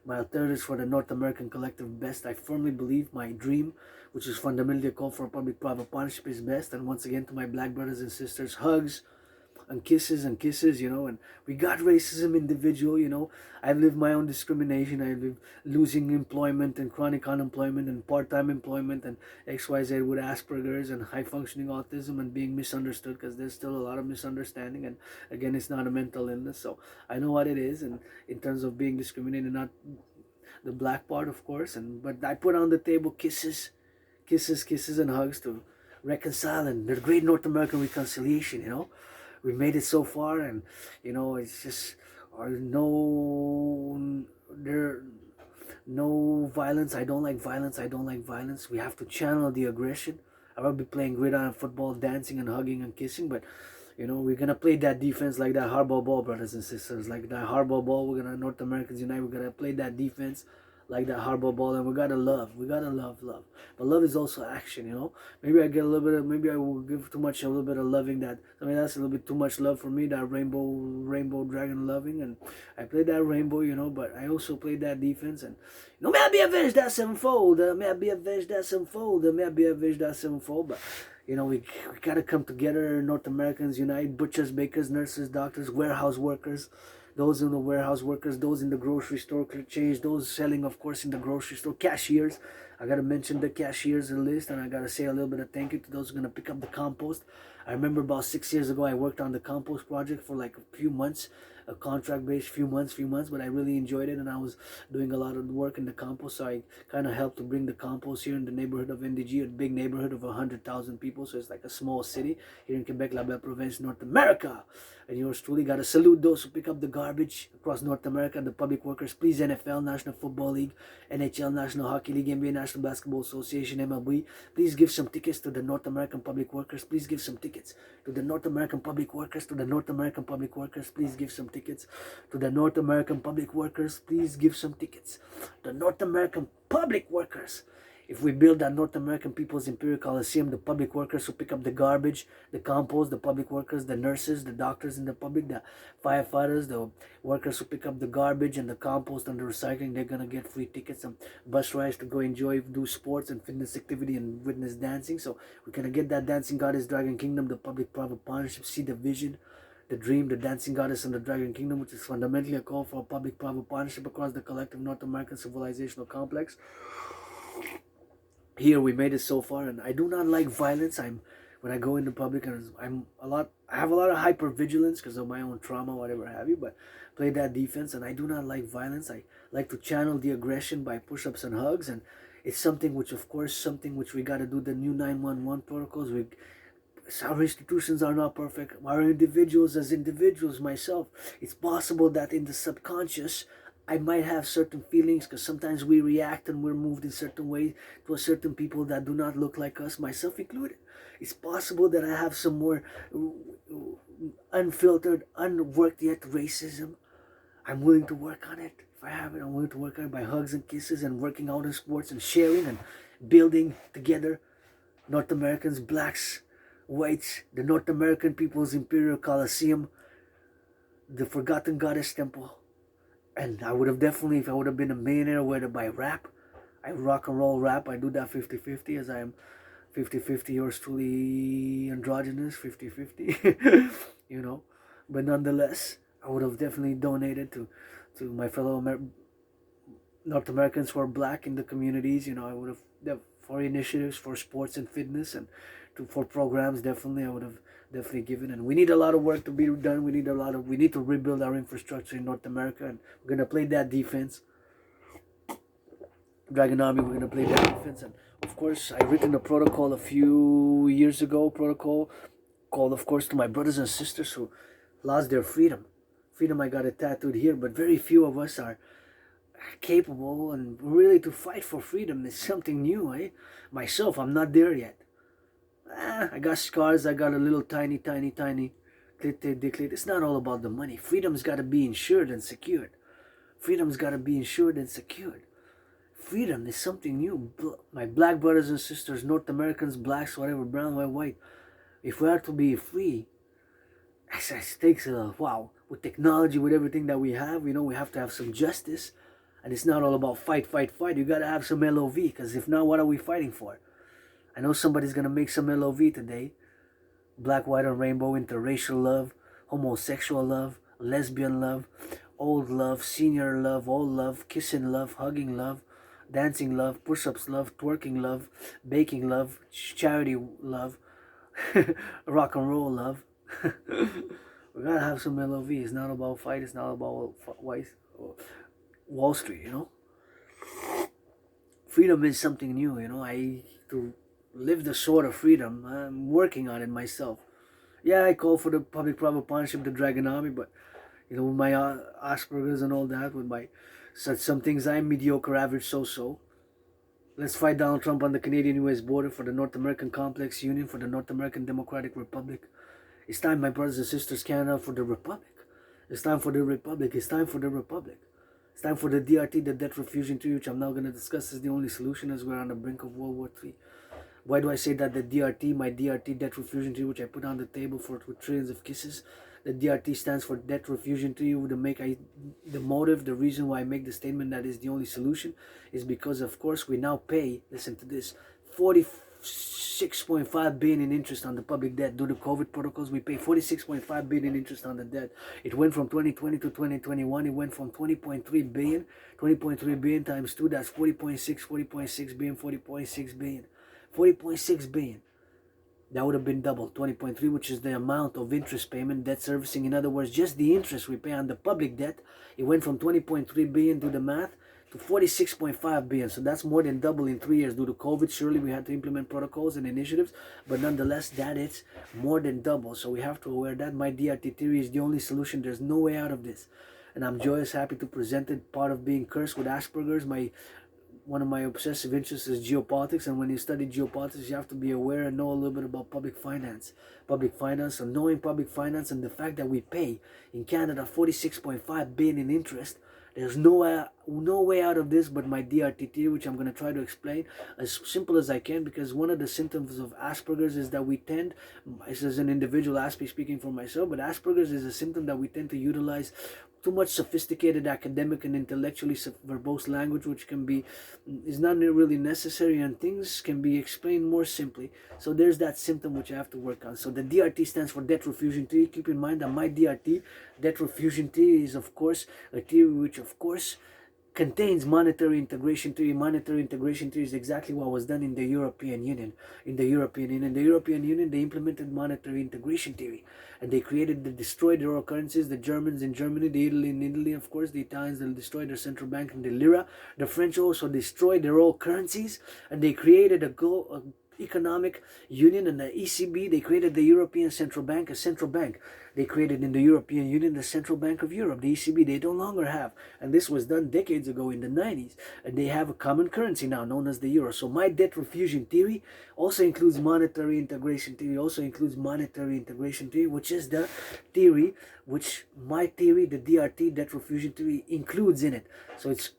My alternatives for the North American collective best. I firmly believe my dream, which is fundamentally a call for a public-private partnership, is best. And once again, to my black brothers and sisters, hugs and kisses, you know. And we got racism individual, you know. I've lived my own discrimination. I've lived losing employment and chronic unemployment and part-time employment and XYZ with Asperger's and high-functioning autism and being misunderstood, because there's still a lot of misunderstanding. And again, it's not a mental illness, so I know what it is. And in terms of being discriminated, not the black part, of course. But I put on the table kisses and hugs to reconcile, and the great North American reconciliation, you know. We made it so far, and you know, it's just no violence. I don't like violence. We have to channel the aggression. I will be playing gridiron football, dancing and hugging and kissing, but you know, we're gonna play that defense like that hardball ball, brothers and sisters, like that hardball ball. We're gonna, North Americans unite. We're gonna play that defense like that hardball ball, and we gotta love. But love is also action, you know. Maybe I get a little bit of, maybe I will give too much, a little bit of loving. That, I mean, that's a little bit too much love for me, that rainbow dragon loving. And I played that rainbow, you know, but I also played that defense. And you know, may I be avenged that sevenfold, may I be avenged that sevenfold. But you know, we gotta come together. North Americans unite. Butchers, bakers, nurses, doctors, warehouse workers, those in the warehouse workers, those in the grocery store change, those selling, of course, in the grocery store, cashiers. I gotta mention the cashiers list, and I gotta say a little bit of thank you to those who are gonna pick up the compost. I remember about 6 years ago, I worked on the compost project for like a few months, a contract based few months, but I really enjoyed it, and I was doing a lot of work in the compost. So I kind of helped to bring the compost here in the neighborhood of NDG, a big neighborhood of 100,000 people. So it's like a small city here in Quebec, La Belle Province, North America. And yours truly got to salute those who pick up the garbage across North America, the public workers. Please, NFL, National Football League, NHL, National Hockey League, NBA, National Basketball Association, MLB. Please give some tickets to the North American public workers. Please give some tickets to the North American public workers, to the North American public workers. Please give some tickets to the North American public workers. Please give some tickets. The North American public workers. If we build that North American People's Imperial Coliseum, the public workers who pick up the garbage, the compost, the public workers, the nurses, the doctors in the public, the firefighters, the workers who pick up the garbage and the compost and the recycling, they're going to get free tickets and bus rides to go enjoy, do sports and fitness activity and witness dancing. So we're going to get that Dancing Goddess Dragon Kingdom, the public-private partnership, see the vision, the dream, the Dancing Goddess and the Dragon Kingdom, which is fundamentally a call for a public-private partnership across the collective North American civilizational complex. Here we made it so far, and I do not like violence. When I go into public, and I have a lot of hypervigilance because of my own trauma, whatever have you, but play that defense, and I do not like violence. I like to channel the aggression by push-ups and hugs, and it's something which, of course, we got to do. The new 911 protocols, our institutions are not perfect. Our individuals, as individuals, myself, it's possible that in the subconscious, I might have certain feelings because sometimes we react and we're moved in certain ways to a certain people that do not look like us, myself included. It's possible that I have some more unfiltered, unworked yet racism. I'm willing to work on it. If I have it, I'm willing to work on it by hugs and kisses and working out in sports and sharing and building together. North Americans, blacks, whites, the North American People's Imperial Coliseum, the Forgotten Goddess Temple. And I would have definitely, if I would have been a millionaire, whether by rap, I rock and roll rap, I do that 50-50, as I am 50-50 yours truly androgynous, 50-50, you know. But nonetheless, I would have definitely donated to my fellow North Americans who are black in the communities. You know, I would have, for initiatives, for sports and fitness, and for programs, definitely, I would have definitely given. And we need a lot of work to be done. We need to rebuild our infrastructure in North America, and we're gonna play that defense. Dragon Army, we're gonna play that defense. And of course, I written a protocol a few years ago, called, of course, to my brothers and sisters who lost their freedom. I got it tattooed here, but very few of us are capable and really to fight for freedom is something new, eh? Myself, I'm not there yet. I got scars, I got a little tiny clit. It's not all about the money. Freedom's got to be insured and secured. Freedom is something new. My black brothers and sisters, North Americans, blacks, whatever, brown, white. If we are to be free, it takes wow. With technology, with everything that we have, you know, we have to have some justice. And it's not all about fight. You got to have some LOV, because if not, what are we fighting for? I know somebody's going to make some LOV today. Black, white, and rainbow, interracial love, homosexual love, lesbian love, old love, senior love, old love, kissing love, hugging love, dancing love, push-ups love, twerking love, baking love, charity love, rock and roll love. We got to have some LOV. It's not about fight. It's not about Wall Street, you know. Freedom is something new, you know. To live the sort of freedom, I'm working on it myself. Yeah, I call for the public-private partnership, the Dragon Army, but, you know, with my Asperger's and all that, with my some things, I'm mediocre, average, so-so. Let's fight Donald Trump on the Canadian-US border for the North American Complex Union, for the North American Democratic Republic. It's time, my brothers and sisters, Canada, for the Republic. It's time for the Republic. It's time for the Republic. It's time for the DRT, the debt refusion treaty, which I'm now going to discuss as the only solution as we're on the brink of World War III. Why do I say that the DRT, my DRT, debt refusion treaty, which I put on the table with trillions of kisses, the DRT stands for debt refusion treaty. The motive, the reason why I make the statement that is the only solution is because, of course, we now pay, listen to this, 46.5 billion in interest on the public debt. Due to COVID protocols, we pay 46.5 billion in interest on the debt. It went from 2020 to 2021. It went from 20.3 billion. 20.3 billion times 2, that's 40.6 billion, 40.6 billion. 40.6 billion. That would have been double, 20.3, which is the amount of interest payment, debt servicing. In other words, just the interest we pay on the public debt, it went from 20.3 billion, do the math, to 46.5 billion. So that's more than double in 3 years. Due to COVID, surely we had to implement protocols and initiatives, but nonetheless, that is more than double. So we have to aware that my DRT theory is the only solution. There's no way out of this. And I'm joyous, happy to present it. Part of being cursed with Asperger's, one of my obsessive interests is geopolitics, and when you study geopolitics, you have to be aware and know a little bit about public finance. So knowing public finance and the fact that we pay in Canada 46.5 billion in interest, there's no way out of this but my DRT theory, which I'm going to try to explain as simple as I can, because one of the symptoms of Asperger's is that we tend, this is an individual aspect speaking for myself, but Asperger's is a symptom that we tend to utilize too much sophisticated academic and intellectually verbose language, which is not really necessary, and things can be explained more simply. So there's that symptom which I have to work on. So the DRT stands for debt refusion theory. Keep in mind that my DRT, debt refusion theory, is of course a theory which of course contains monetary integration theory. Monetary integration theory is exactly what was done in the European Union. In the European Union, they implemented monetary integration theory, and they destroyed their own currencies. The Germans in Germany, the Italy in Italy, of course, the Italians, they destroyed their central bank and the lira. The French also destroyed their own currencies, and they created a economic union, and the ECB, they created the European Central Bank, a central bank. They created in the European Union the Central Bank of Europe, the ECB. They no longer have, and this was done decades ago in the 90s, and they have a common currency now known as the euro. So my debt refusion theory also includes monetary integration theory, which is the theory which my theory, the DRT, debt refusion theory, includes in it. So it's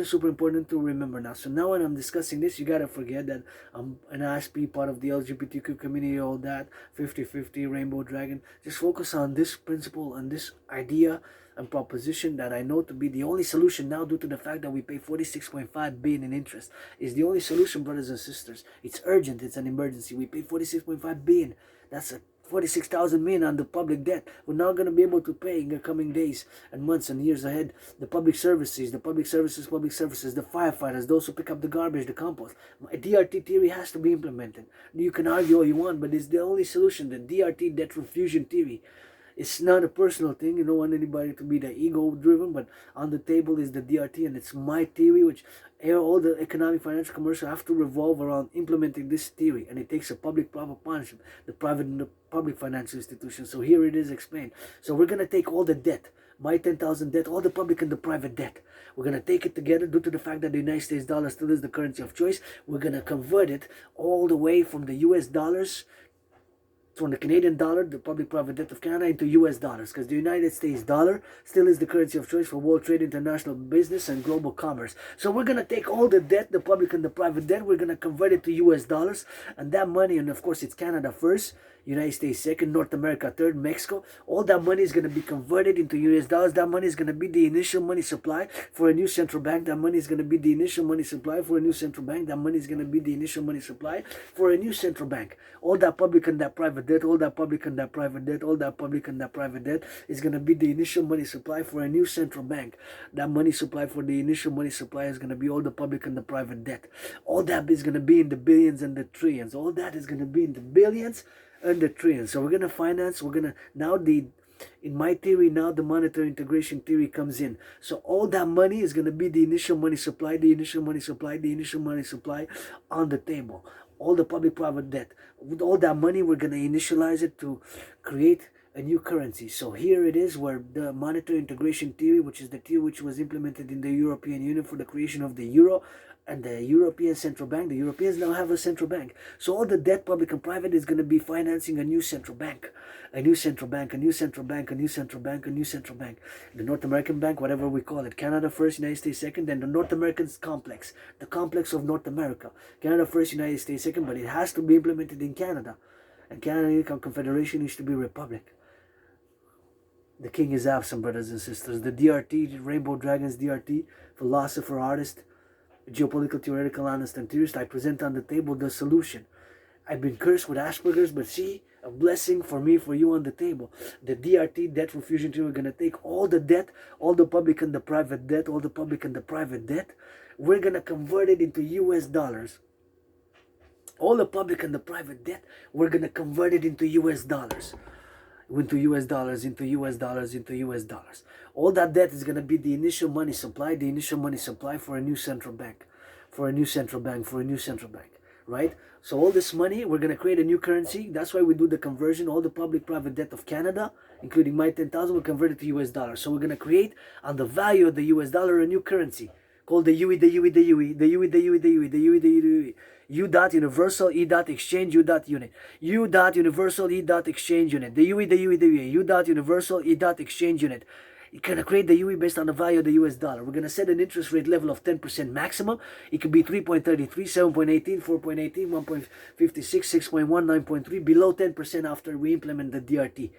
super important to remember now. So now when I'm discussing this, you gotta forget that I'm an ASP, part of the LGBTQ community, all that, 50-50, Rainbow Dragon. Just focus on this principle and this idea and proposition that I know to be the only solution now, due to the fact that we pay 46.5 billion in interest. Is the only solution, brothers and sisters. It's urgent, it's an emergency. We pay 46.5 billion. That's a 46,000 million on the public debt. We're not going to be able to pay in the coming days and months and years ahead. The public services, the firefighters, those who pick up the garbage, the compost. DRT theory has to be implemented. You can argue all you want, but it's the only solution. The DRT, debt refusion theory. It's not a personal thing. You don't want anybody to be the ego-driven, but on the table is the DRT, and it's my theory, which all the economic, financial, commercial have to revolve around implementing this theory, and it takes a public-private partnership, the private and the public financial institutions. So here it is explained. So we're going to take all the debt, my 10,000 debt, all the public and the private debt. We're going to take it together due to the fact that the United States dollar still is the currency of choice. We're going to convert it all the way from the US dollars, from the Canadian dollar, the public-private debt of Canada, into US dollars, because the United States dollar still is the currency of choice for world trade, international business, and global commerce. So we're going to take all the debt, the public and the private debt, we're going to convert it to US dollars, and that money, and of course it's Canada first, United States second, North America third, Mexico, all that money is going to be converted into US dollars. That money is going to be the initial money supply for a new central bank. That money is going to be the initial money supply for a new central bank. That money is going to be the initial money supply for a new central bank. All that public and that private debt, all that public and that private debt, all that public and that private debt is going to be the initial money supply for a new central bank. That money supply for the initial money supply is going to be all the public and the private debt. All that is going to be in the billions and the trillions. All that is going to be in the billions and the trillions. So we're going to finance, in my theory now, the monetary integration theory comes in. So all that money is going to be the initial money supply, the initial money supply on the table. All the public-private debt. With all that money, we're going to initialize it to create a new currency. So here it is, where the monetary integration theory, which is the theory which was implemented in the European Union for the creation of the euro, and the European Central Bank. The Europeans now have a central bank. So all the debt, public and private, is going to be financing a new central bank. A new central bank, a new central bank, a new central bank, a new central bank. The North American bank, whatever we call it. Canada first, United States second, then the North American complex. The complex of North America. Canada first, United States second, but it has to be implemented in Canada. And Canada Confederation needs to be a republic. The king is absent, brothers and sisters. The DRT, Rainbow Dragons DRT, philosopher, artist, geopolitical, theoretical, honest, and theorist, I present on the table the solution. I've been cursed with Asperger's, but see, a blessing for me, for you on the table. The DRT, debt refusion theory, we're going to take all the debt, all the public and the private debt, all the public and the private debt. We're going to convert it into US dollars. All the public and the private debt, we're going to convert it into US dollars. Into US dollars, into US dollars, into US dollars. All that debt is going to be the initial money supply, for a new central bank. For a new central bank, right? So all this money, we're going to create a new currency. That's why we do the conversion. All the public-private debt of Canada, including my 10,000, we'll convert it to US dollars. So we're going to create, on the value of the US dollar, a new currency called the UE, U dot universal E dot exchange U dot unit. U dot universal E dot exchange unit. The UE, U dot universal E dot exchange unit. You're going to create the UE based on the value of the US dollar. We're going to set an interest rate level of 10% maximum. It could be 3.33, 7.18, 4.18, 1.56, 6.1, 9.3, below 10% after we implement the DRT.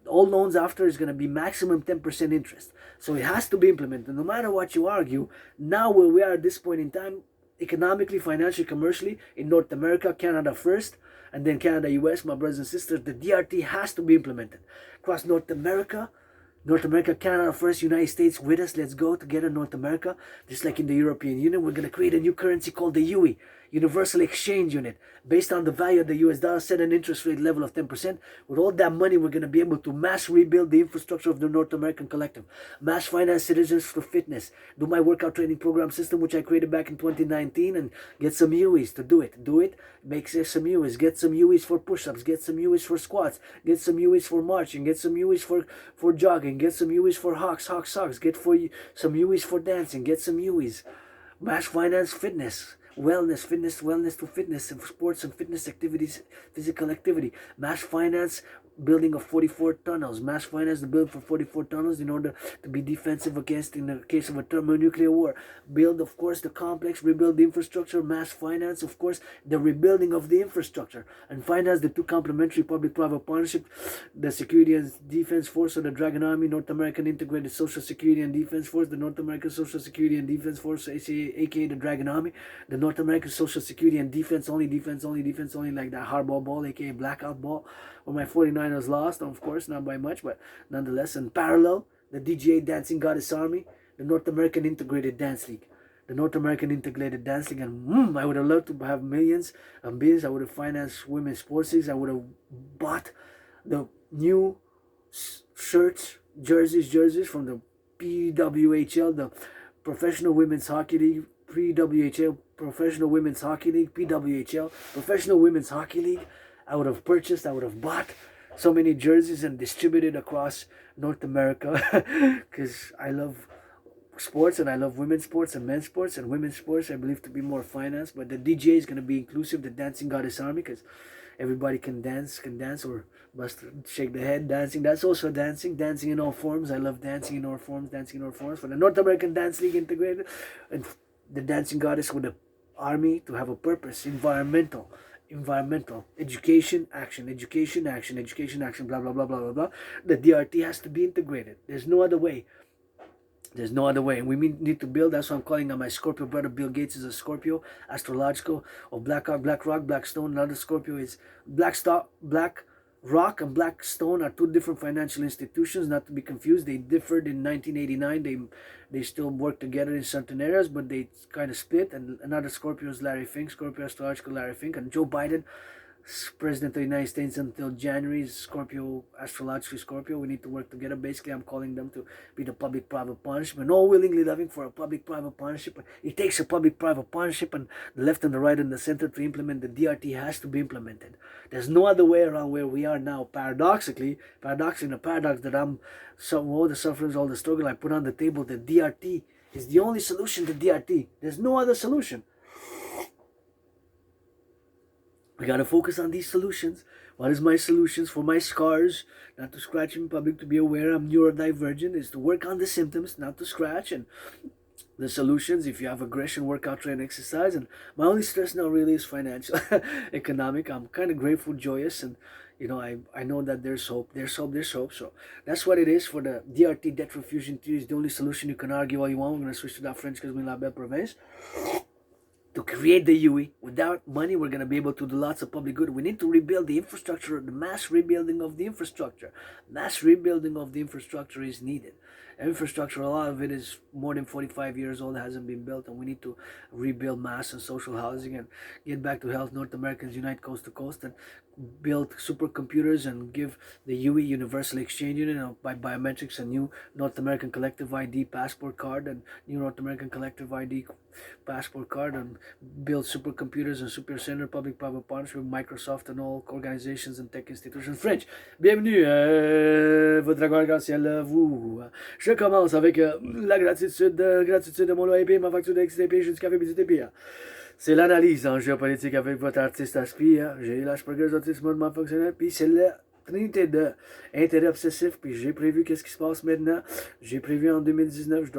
All loans after is going to be maximum 10% interest. So it has to be implemented. No matter what you argue, now where we are at this point in time, economically, financially, commercially, in North America, Canada first, and then Canada, US, my brothers and sisters, the DRT has to be implemented. Across North America, Canada first, United States with us. Let's go together, North America. Just like in the European Union, we're going to create a new currency called the UE, Universal Exchange Unit. Based on the value of the US dollar, set an interest rate level of 10%. With all that money, we're going to be able to mass rebuild the infrastructure of the North American collective. Mass finance citizens for fitness. Do my workout training program system, which I created back in 2019, and get some UEs to do it. Make some UEs. Get some UEs for push-ups. Get some UEs for squats. Get some UEs for marching. Get some UEs for jogging. Get some UEs for hawks. Get some UEs for dancing. Get some UEs. Mass finance fitness. Wellness to fitness and sports and fitness activities, physical activity. Mass finance building of 44 tunnels. Mass finance the build for 44 tunnels in order to be defensive against in the case of a thermonuclear war. Build, of course, the complex, rebuild the infrastructure. Mass finance, of course, the rebuilding of the infrastructure. And finance the two complementary public-private partnership, the Security and Defense Force or the Dragon Army, North American Integrated Social Security and Defense Force, the North American Social Security and Defense Force, aka the Dragon Army, the North American Social Security and Defense only, like that hardball ball, aka blackout ball, where my 49ers lost, of course, not by much, but nonetheless. And parallel, the DGA Dancing Goddess Army, the North American Integrated Dance League. And I would have loved to have millions and billions. I would have financed women's sports leagues. I would have bought the new shirts, jerseys from the PWHL, the Professional Women's Hockey League, PWHL, Professional Women's Hockey League, PWHL, Professional Women's Hockey League. I would have bought so many jerseys and distributed across North America because I love sports and I love women's sports and men's sports, and women's sports I believe to be more financed. But the DJ is going to be inclusive, the Dancing Goddess Army, because everybody can dance or shake the head. Dancing, that's also dancing in all forms. I love dancing in all forms. For the North American Dance League Integrated, and the Dancing Goddess with the army to have a purpose, environmental, education, action, blah, blah, blah, blah, blah, blah. The DRT has to be integrated. There's no other way. And we need to build. That's why I'm calling on my Scorpio brother. Bill Gates is a Scorpio, astrological, or Black Rock, Black Stone. Another Scorpio is Black Rock and Blackstone are two different financial institutions, not to be confused. They differed in 1989. They still work together in certain areas, but they kind of split. And another Scorpio is Larry Fink, Scorpio astrological Larry Fink. And Joe Biden, President of the United States until January, is Scorpio, astrologically Scorpio. We need to work together. Basically, I'm calling them to be the public-private partnership, and all willingly loving for a public-private partnership. It takes a public-private partnership, and the left and the right and the center to implement the DRT has to be implemented. There's no other way around where we are now. Paradoxically, the paradox that all the sufferings, all the struggle I put on the table, the DRT is the only solution to DRT. There's no other solution. We got to focus on these solutions. What is my solutions for my scars? Not to scratch in public, to be aware I'm neurodivergent, is to work on the symptoms, not to scratch. And the solutions, if you have aggression, work out, train, exercise. And my only stress now really is financial, economic. I'm kind of grateful, joyous, and I know that there's hope. So that's what it is for the DRT, debt refusion theory. Is the only solution. You can argue all you want. We're going to switch to that French because we're in la belle province. to create the UE. Without money, we're going to be able to do lots of public good. We need to rebuild the infrastructure, the mass rebuilding of the infrastructure. Mass rebuilding of the infrastructure is needed. Infrastructure, a lot of it is more than 45 years old, hasn't been built, and we need to rebuild mass and social housing and get back to health. North Americans unite coast to coast and build supercomputers and give the UE Universal Exchange Union by biometrics a new North American Collective ID passport card and new North American Collective ID passport card, and build supercomputers and super center public-private partnership with Microsoft and all organizations and tech institutions. French, bienvenue, votre arc-en-ciel, vous. Je commence avec la gratitude de mon loyer, ma facture d'XTP, j'ai du café et du TP. C'est l'analyse en géopolitique avec votre artiste Aspi. J'ai l'Asperger's autisme mode fonctionnel, puis c'est la trinité de intérêt obsessif, puis j'ai prévu qu'est-ce qui se passe maintenant. J'ai prévu en 2019,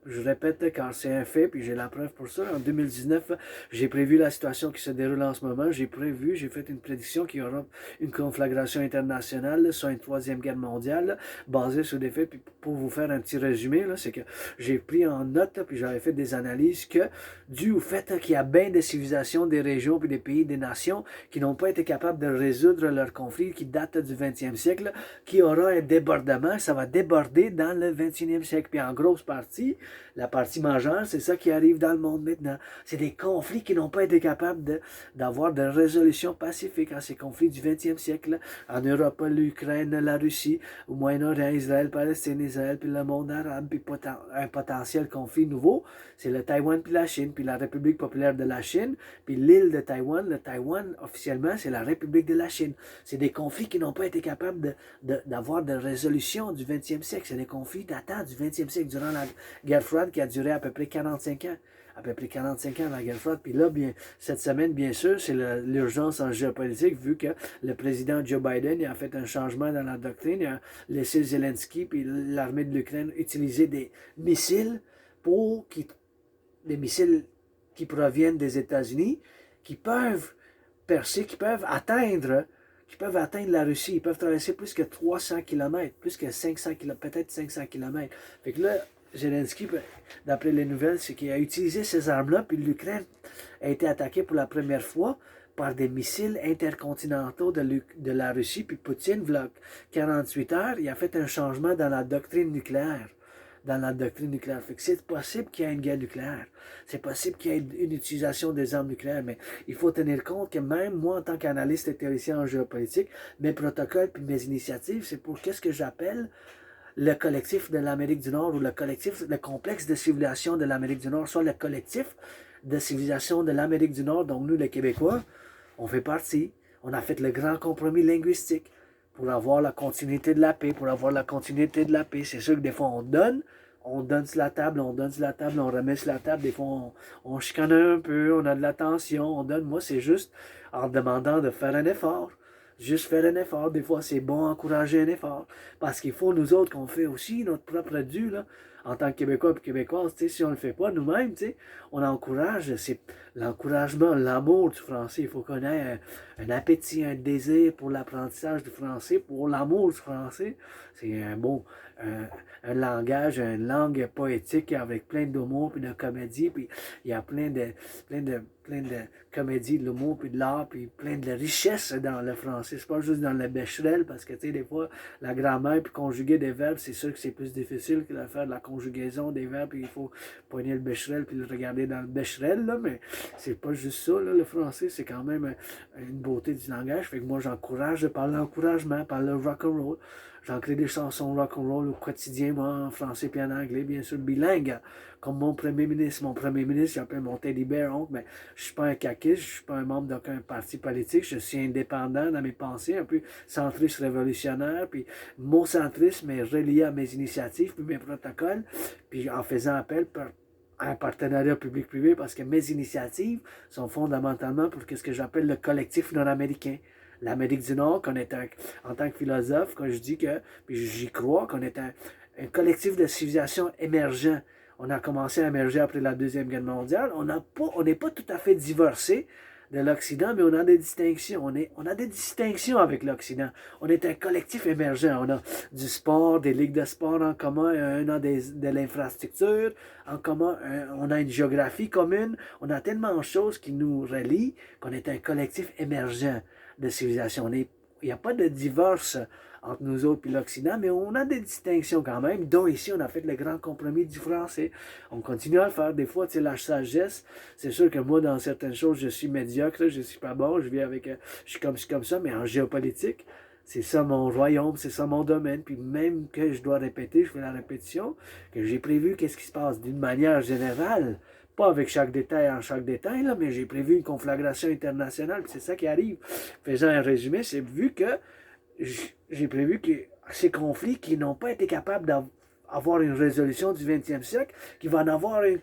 je répète car c'est un fait, puis j'ai la preuve pour ça. En 2019, j'ai prévu la situation qui se déroule en ce moment. J'ai fait une prédiction qu'il y aura une conflagration internationale, soit une troisième guerre mondiale, basée sur des faits. Puis pour vous faire un petit résumé, c'est que j'ai pris en note, puis j'avais fait des analyses que, dû au fait qu'il y a bien des civilisations, des régions, puis des pays, des nations qui n'ont pas été capables de résoudre leurs conflits qui datent du 20e siècle, qui aura un débordement, ça va déborder dans le 21e siècle. Puis en grosse partie, la partie majeure, c'est ça qui arrive dans le monde maintenant. C'est des conflits qui n'ont pas été capables d'avoir de résolution pacifique à ces conflits du 20e siècle. En Europe, l'Ukraine, la Russie, au Moyen-Orient, Israël, Palestine, Israël, puis le monde arabe, puis un potentiel conflit nouveau, c'est le Taïwan puis la Chine, puis la République populaire de la Chine, puis l'île de Taïwan. Le Taïwan, officiellement, c'est la République de la Chine. C'est des conflits qui n'ont pas été capables d'avoir de résolution du 20e siècle. C'est des conflits datant du 20e siècle, durant la guerre froide qui a duré à peu près 45 ans. À peu près 45 ans la guerre froide. Puis là, cette semaine, bien sûr, c'est l'urgence en géopolitique, vu que le président Joe Biden a fait un changement dans la doctrine. Il a laissé Zelensky puis l'armée de l'Ukraine utiliser des missiles des missiles qui proviennent des États-Unis, qui peuvent percer, qui peuvent atteindre la Russie. Ils peuvent traverser plus que 300 km, plus que 500 km, peut-être 500 km. Fait que là, Zelensky, d'après les nouvelles, c'est qu'il a utilisé ces armes-là, puis l'Ukraine a été attaquée pour la première fois par des missiles intercontinentaux de la Russie. Puis Poutine, il y a 48 heures, il a fait un changement dans la doctrine nucléaire. Fait que c'est possible qu'il y ait une guerre nucléaire. C'est possible qu'il y ait une utilisation des armes nucléaires, mais il faut tenir compte que même moi, en tant qu'analyste et théoricien en géopolitique, mes protocoles et mes initiatives, c'est pour qu'est-ce que j'appelle le collectif de l'Amérique du Nord, ou le complexe de civilisation de l'Amérique du Nord, soit le collectif de civilisation de l'Amérique du Nord, donc nous, les Québécois, on fait partie. On a fait le grand compromis linguistique pour avoir la continuité de la paix, C'est sûr que des fois, on donne sur la table, on remet sur la table. Des fois, on chicane un peu, on a de la tension, on donne. Moi, c'est juste en demandant de faire un effort. Juste faire un effort. Des fois, c'est bon encourager un effort. Parce qu'il faut, nous autres, qu'on fait aussi notre propre dû, là, en tant que Québécois et Québécoises. Si on ne le fait pas nous-mêmes, on encourage. C'est l'encouragement, l'amour du français. Il faut qu'on ait un appétit, un désir pour l'apprentissage du français, pour l'amour du français. C'est un langage, une langue poétique avec plein d'humour puis de comédie. Puis il y a plein de comédie, de l'humour, puis de l'art, puis plein de richesse dans le français. C'est pas juste dans le bécherel, parce que, des fois, la grammaire, puis conjuguer des verbes, c'est sûr que c'est plus difficile que de faire de la conjugaison des verbes, puis il faut poigner le bécherel, puis le regarder dans le bécherel, là, mais c'est pas juste ça, là, le français, c'est quand même une beauté du langage. Fait que moi, j'encourage par l'encouragement, par le rock'n'roll. J'en crée des chansons rock'n'roll au quotidien, moi, en français puis en anglais, bien sûr, bilingue, comme mon premier ministre. Mon premier ministre, j'appelle mon teddy bear oncle, mais je suis pas un caquiste, je suis pas un membre d'aucun parti politique, je suis indépendant dans mes pensées, un peu centriste révolutionnaire, puis mon centrisme est relié à mes initiatives, puis mes protocoles, puis en faisant appel à un partenariat public-privé, parce que mes initiatives sont fondamentalement pour ce que j'appelle le collectif nord-américain. L'Amérique du Nord, en tant que philosophe, quand je dis que, puis j'y crois, qu'on est un collectif de civilisation émergent. On a commencé à émerger après la Deuxième Guerre mondiale. On n'est pas tout à fait divorcé de l'Occident, mais on a des distinctions. On a des distinctions avec l'Occident. On est un collectif émergent. On a du sport, des ligues de sport en commun, on a de l'infrastructure en commun, on a une géographie commune. On a tellement de choses qui nous relient qu'on est un collectif émergent de civilisation. Il n'y a pas de divorce entre nous autres et l'Occident, mais on a des distinctions quand même, dont ici on a fait le grand compromis du français. On continue à le faire. Des fois, tu sais, la sagesse, c'est sûr que moi, dans certaines choses, je suis médiocre, je suis pas bon, je vis avec, je suis comme ça, mais en géopolitique, c'est ça mon royaume, c'est ça mon domaine, puis même que je dois répéter, je fais la répétition, que j'ai prévu qu'est-ce qui se passe d'une manière générale, pas avec chaque détail en chaque détail, là, mais j'ai prévu une conflagration internationale, puis c'est ça qui arrive. Faisant un résumé, c'est vu que j'ai prévu que ces conflits qui n'ont pas été capables d'avoir une résolution du 20e siècle, qui va en avoir une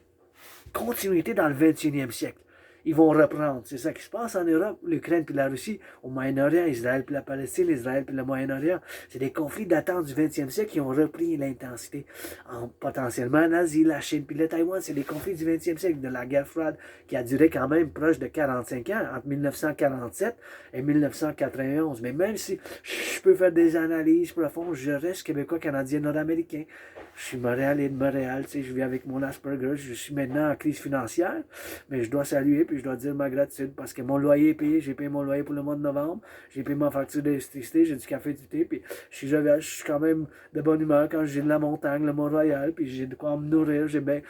continuité dans le 21e siècle. Ils vont reprendre. C'est ça qui se passe en Europe, l'Ukraine puis la Russie, au Moyen-Orient, Israël puis la Palestine, Israël puis le Moyen-Orient. C'est des conflits datant du 20e siècle qui ont repris l'intensité. Potentiellement en Asie, la Chine puis le Taïwan, c'est des conflits du 20e siècle, de la guerre froide qui a duré quand même proche de 45 ans, entre 1947 et 1991. Mais même si je peux faire des analyses profondes, je reste québécois, canadien, nord-américain. Je suis Montréalais de Montréal, tu sais, je vis avec mon Asperger, je suis maintenant en crise financière, mais je dois saluer puis je dois dire ma gratitude parce que mon loyer est payé, j'ai payé mon loyer pour le mois de novembre, j'ai payé ma facture d'électricité, j'ai du café du thé, puis je suis quand même de bonne humeur quand j'ai de la montagne, le Mont-Royal, puis j'ai de quoi me nourrir, j'ai bien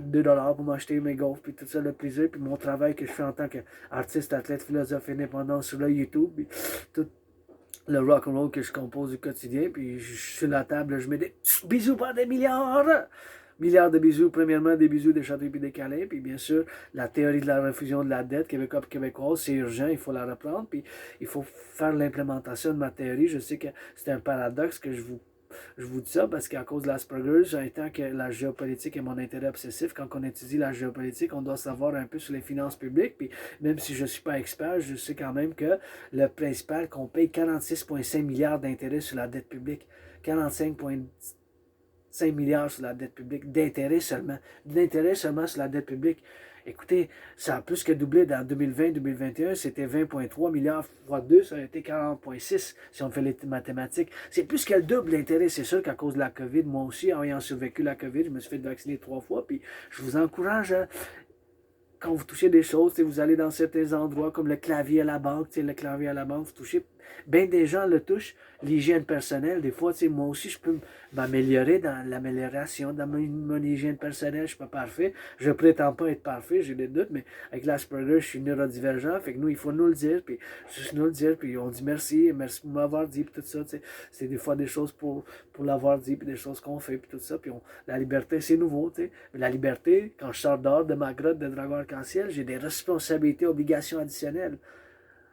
2$ pour m'acheter mes gaufres, puis tout ça, le plaisir, puis mon travail que je fais en tant qu'artiste, athlète, philosophe indépendant sur le YouTube, puis tout le rock and roll que je compose du quotidien, puis je suis sur la table, je mets des bisous par des milliards de bisous, premièrement des bisous, des châteaux et des câlins, puis bien sûr la théorie de la refusion de la dette québécois et québécoise, c'est urgent, il faut la reprendre, puis il faut faire l'implémentation de ma théorie. Je sais que c'est un paradoxe que je vous dis ça parce qu'à cause de l'Asperger, j'entends que la géopolitique est mon intérêt obsessif. Quand on étudie la géopolitique, on doit savoir un peu sur les finances publiques. Puis même si je ne suis pas expert, je sais quand même que le principal, qu'on paye 46,5 milliards d'intérêts sur la dette publique. 45,5 milliards sur la dette publique, d'intérêt seulement sur la dette publique. Écoutez, ça a plus que doublé dans 2020-2021, c'était 20,3 milliards fois 2, ça a été 40,6 si on fait les mathématiques. C'est plus que le double d'intérêt, c'est sûr qu'à cause de la COVID, moi aussi, ayant survécu la COVID, je me suis fait vacciner 3 fois, puis je vous encourage à quand vous touchez des choses, vous allez dans certains endroits comme le clavier à la banque, vous touchez, bien des gens le touchent, l'hygiène personnelle, des fois, moi aussi, je peux m'améliorer dans l'amélioration de mon hygiène personnelle, je ne suis pas parfait, je prétends pas être parfait, j'ai des doutes, mais avec l'Asperger, je suis neurodivergent, fait que nous, il faut nous le dire, puis juste nous le dire, puis on dit merci pour m'avoir dit, puis tout ça, c'est des fois des choses pour l'avoir dit, puis des choses qu'on fait, puis tout ça, puis la liberté, c'est nouveau, mais la liberté, quand je sors dehors de ma grotte de dragon arc-en-ciel, j'ai des responsabilités, obligations additionnelles.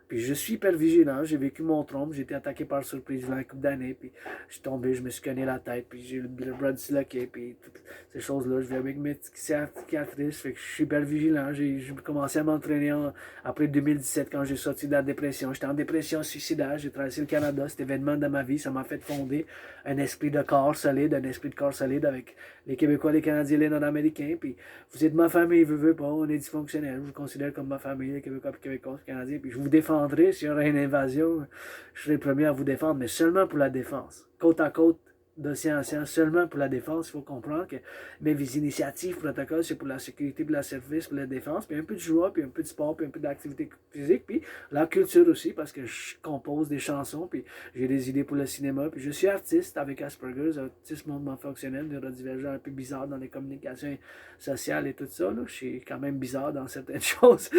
Puis je suis hyper vigilant, j'ai vécu mon trompe, j'ai été attaqué par surprise il y a une couple d'années, puis je suis tombé, je me suis cogné la tête, puis j'ai le bras disloqué, puis toutes ces choses-là. Je vais avec mes cicatrices, fait que je suis hyper vigilant. J'ai commencé à m'entraîner après 2017 quand j'ai sorti de la dépression. J'étais en dépression suicidaire, j'ai traversé le Canada, cet événement de ma vie, ça m'a fait fonder un esprit de corps solide, avec les Québécois, les Canadiens, les Nord-Américains, puis vous êtes ma famille, veux pas, on est dysfonctionnel, je vous considère comme ma famille, les Québécois, les Québécois, les Canadiens, puis je vous défendrai s'il y aura une invasion, je serai le premier à vous défendre, mais seulement pour la défense, côte à côte, d'océan en océan, seulement pour la défense. Il faut comprendre que mes initiatives, protocoles, c'est pour la sécurité, pour la service, pour la défense, puis un peu de joie, puis un peu de sport, puis un peu d'activité physique, puis la culture aussi, parce que je compose des chansons, puis j'ai des idées pour le cinéma, puis je suis artiste avec Asperger's, autisme mouvement fonctionnel, neurodivergent, un peu bizarre dans les communications sociales et tout ça, là. Je suis quand même bizarre dans certaines choses,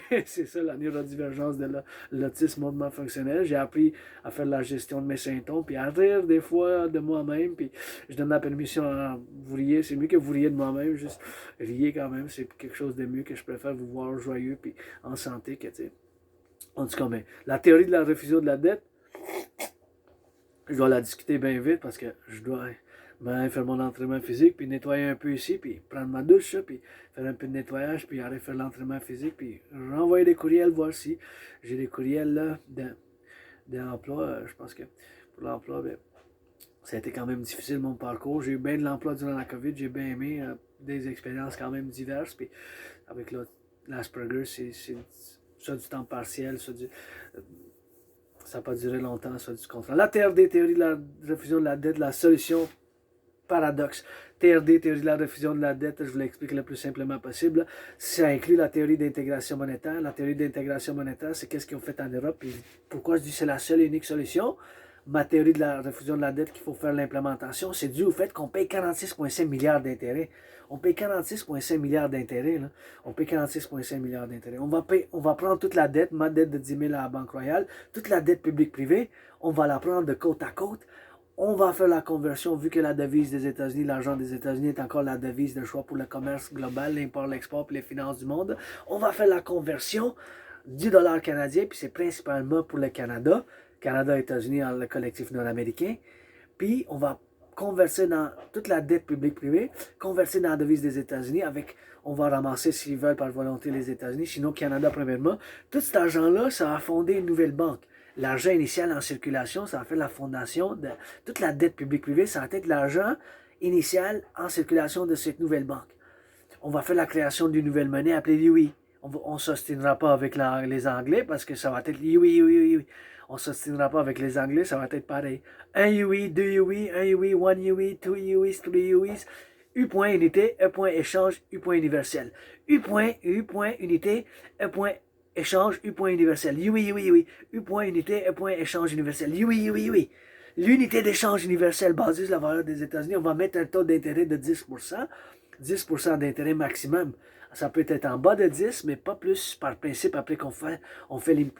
mais c'est ça, la neurodivergence de l'autisme mouvement fonctionnel. J'ai appris à faire la gestion de mes symptômes, puis à rire des fois de moi-même, puis je donne la permission à vous riez, c'est mieux que vous riez de moi-même, juste riez quand même, c'est quelque chose de mieux, que je préfère vous voir joyeux puis en santé que, tu sais. En tout cas, mais la théorie de la refusion de la dette, je dois la discuter bien vite parce que je dois faire mon entraînement physique, puis nettoyer un peu ici, puis prendre ma douche, puis faire un peu de nettoyage, puis aller faire l'entraînement physique, puis renvoyer des courriels, voir si j'ai des courriels là d'emploi. Je pense que pour l'emploi, ben, ça a été quand même difficile mon parcours. J'ai eu bien de l'emploi durant la COVID, j'ai bien aimé des expériences quand même diverses. Puis avec l'Asperger, soit du temps partiel, soit du... Ça n'a pas duré longtemps, soit du contrat. La TRD, théorie de la refusion de la dette, la solution paradoxe. TRD, théorie de la refusion de la dette, je vous l'explique le plus simplement possible. Ça inclut la théorie d'intégration monétaire. La théorie d'intégration monétaire, c'est qu'est-ce qu'ils ont fait en Europe. Et pourquoi je dis que c'est la seule et unique solution? Ma théorie de la refusion de la dette qu'il faut faire l'implémentation, c'est dû au fait qu'on paye 46,5 milliards d'intérêts. On paye 46,5 milliards d'intérêts. On paye 46,5 milliards d'intérêts. On va prendre toute la dette, ma dette de 10 000 à la Banque Royale, toute la dette publique-privée, on va la prendre de côte à côte. On va faire la conversion, vu que la devise des États-Unis, l'argent des États-Unis est encore la devise de choix pour le commerce global, l'import, l'export et les finances du monde. On va faire la conversion du dollar canadien, puis c'est principalement pour le Canada, Canada-États-Unis, le collectif nord-américain. Puis on va convertir dans toute la dette publique-privée, convertir dans la devise des États-Unis avec, on va ramasser s'ils veulent par volonté les États-Unis, sinon Canada premièrement. Tout cet argent-là, ça va fonder une nouvelle banque. L'argent initial en circulation, ça va faire la fondation de toute la dette publique-privée, ça va être l'argent initial en circulation de cette nouvelle banque. On va faire la création d'une nouvelle monnaie appelée l'UI. On ne s'ostinera pas avec les Anglais parce que ça va être l'UI. On ne s'ostinera pas avec les Anglais, ça va être pareil. Un UI, deux UI, un UI, one UI, two UIs, three UIs. U point unité, E point échange, U point universel. U point unité, E point échange, U point universel. UI. U point unité, E point échange universel. UI. L'unité d'échange universel basée sur la valeur des États-Unis, on va mettre un taux d'intérêt de 10%. 10% d'intérêt maximum. Ça peut être en bas de 10, mais pas plus par principe après qu'on fait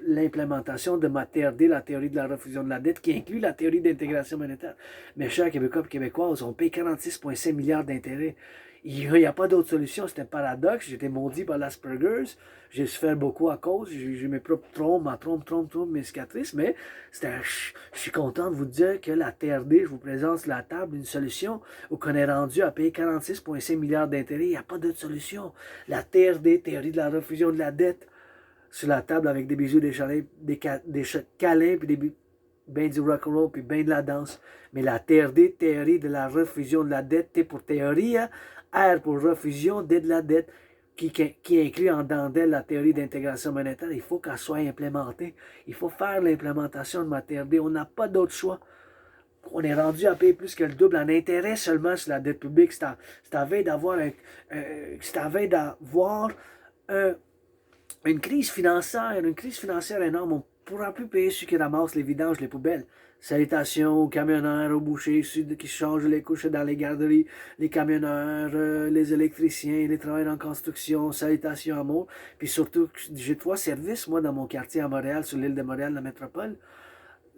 l'implémentation de ma TRD, la théorie de la refusion de la dette, qui inclut la théorie d'intégration monétaire. Mes chers Québécois et Québécoises, on paye 46,5 milliards d'intérêts. Il n'y a pas d'autre solution, c'est un paradoxe. J'étais maudit par l'Asperger's. J'ai souffert beaucoup à cause. J'ai mes propres trompes, mes cicatrices. Mais je suis content de vous dire que la TRD, je vous présente sur la table une solution où on est rendu à payer 46,5 milliards d'intérêts. Il n'y a pas d'autre solution. La TRD, théorie de la refusion de la dette, sur la table avec des bisous, des câlins, puis ben du rock'n'roll, puis ben de la danse. Mais la TRD, théorie de la refusion de la dette, T pour théorie, R pour refusion, D de la dette, qui inclut en dedans d'elle la théorie d'intégration monétaire. Il faut qu'elle soit implémentée. Il faut faire l'implémentation de ma TRD. On n'a pas d'autre choix. On est rendu à payer plus que le double en intérêt seulement sur la dette publique. C'est à veille d'avoir une crise financière énorme. On ne pourra plus payer ceux qui ramassent les vidanges, les poubelles. Salutations aux camionneurs, aux bouchers, ceux qui changent les couches dans les garderies, les camionneurs, les électriciens, les travailleurs en construction. Salutations, amour. Puis surtout, j'ai 3 services, moi, dans mon quartier à Montréal, sur l'île de Montréal, la métropole.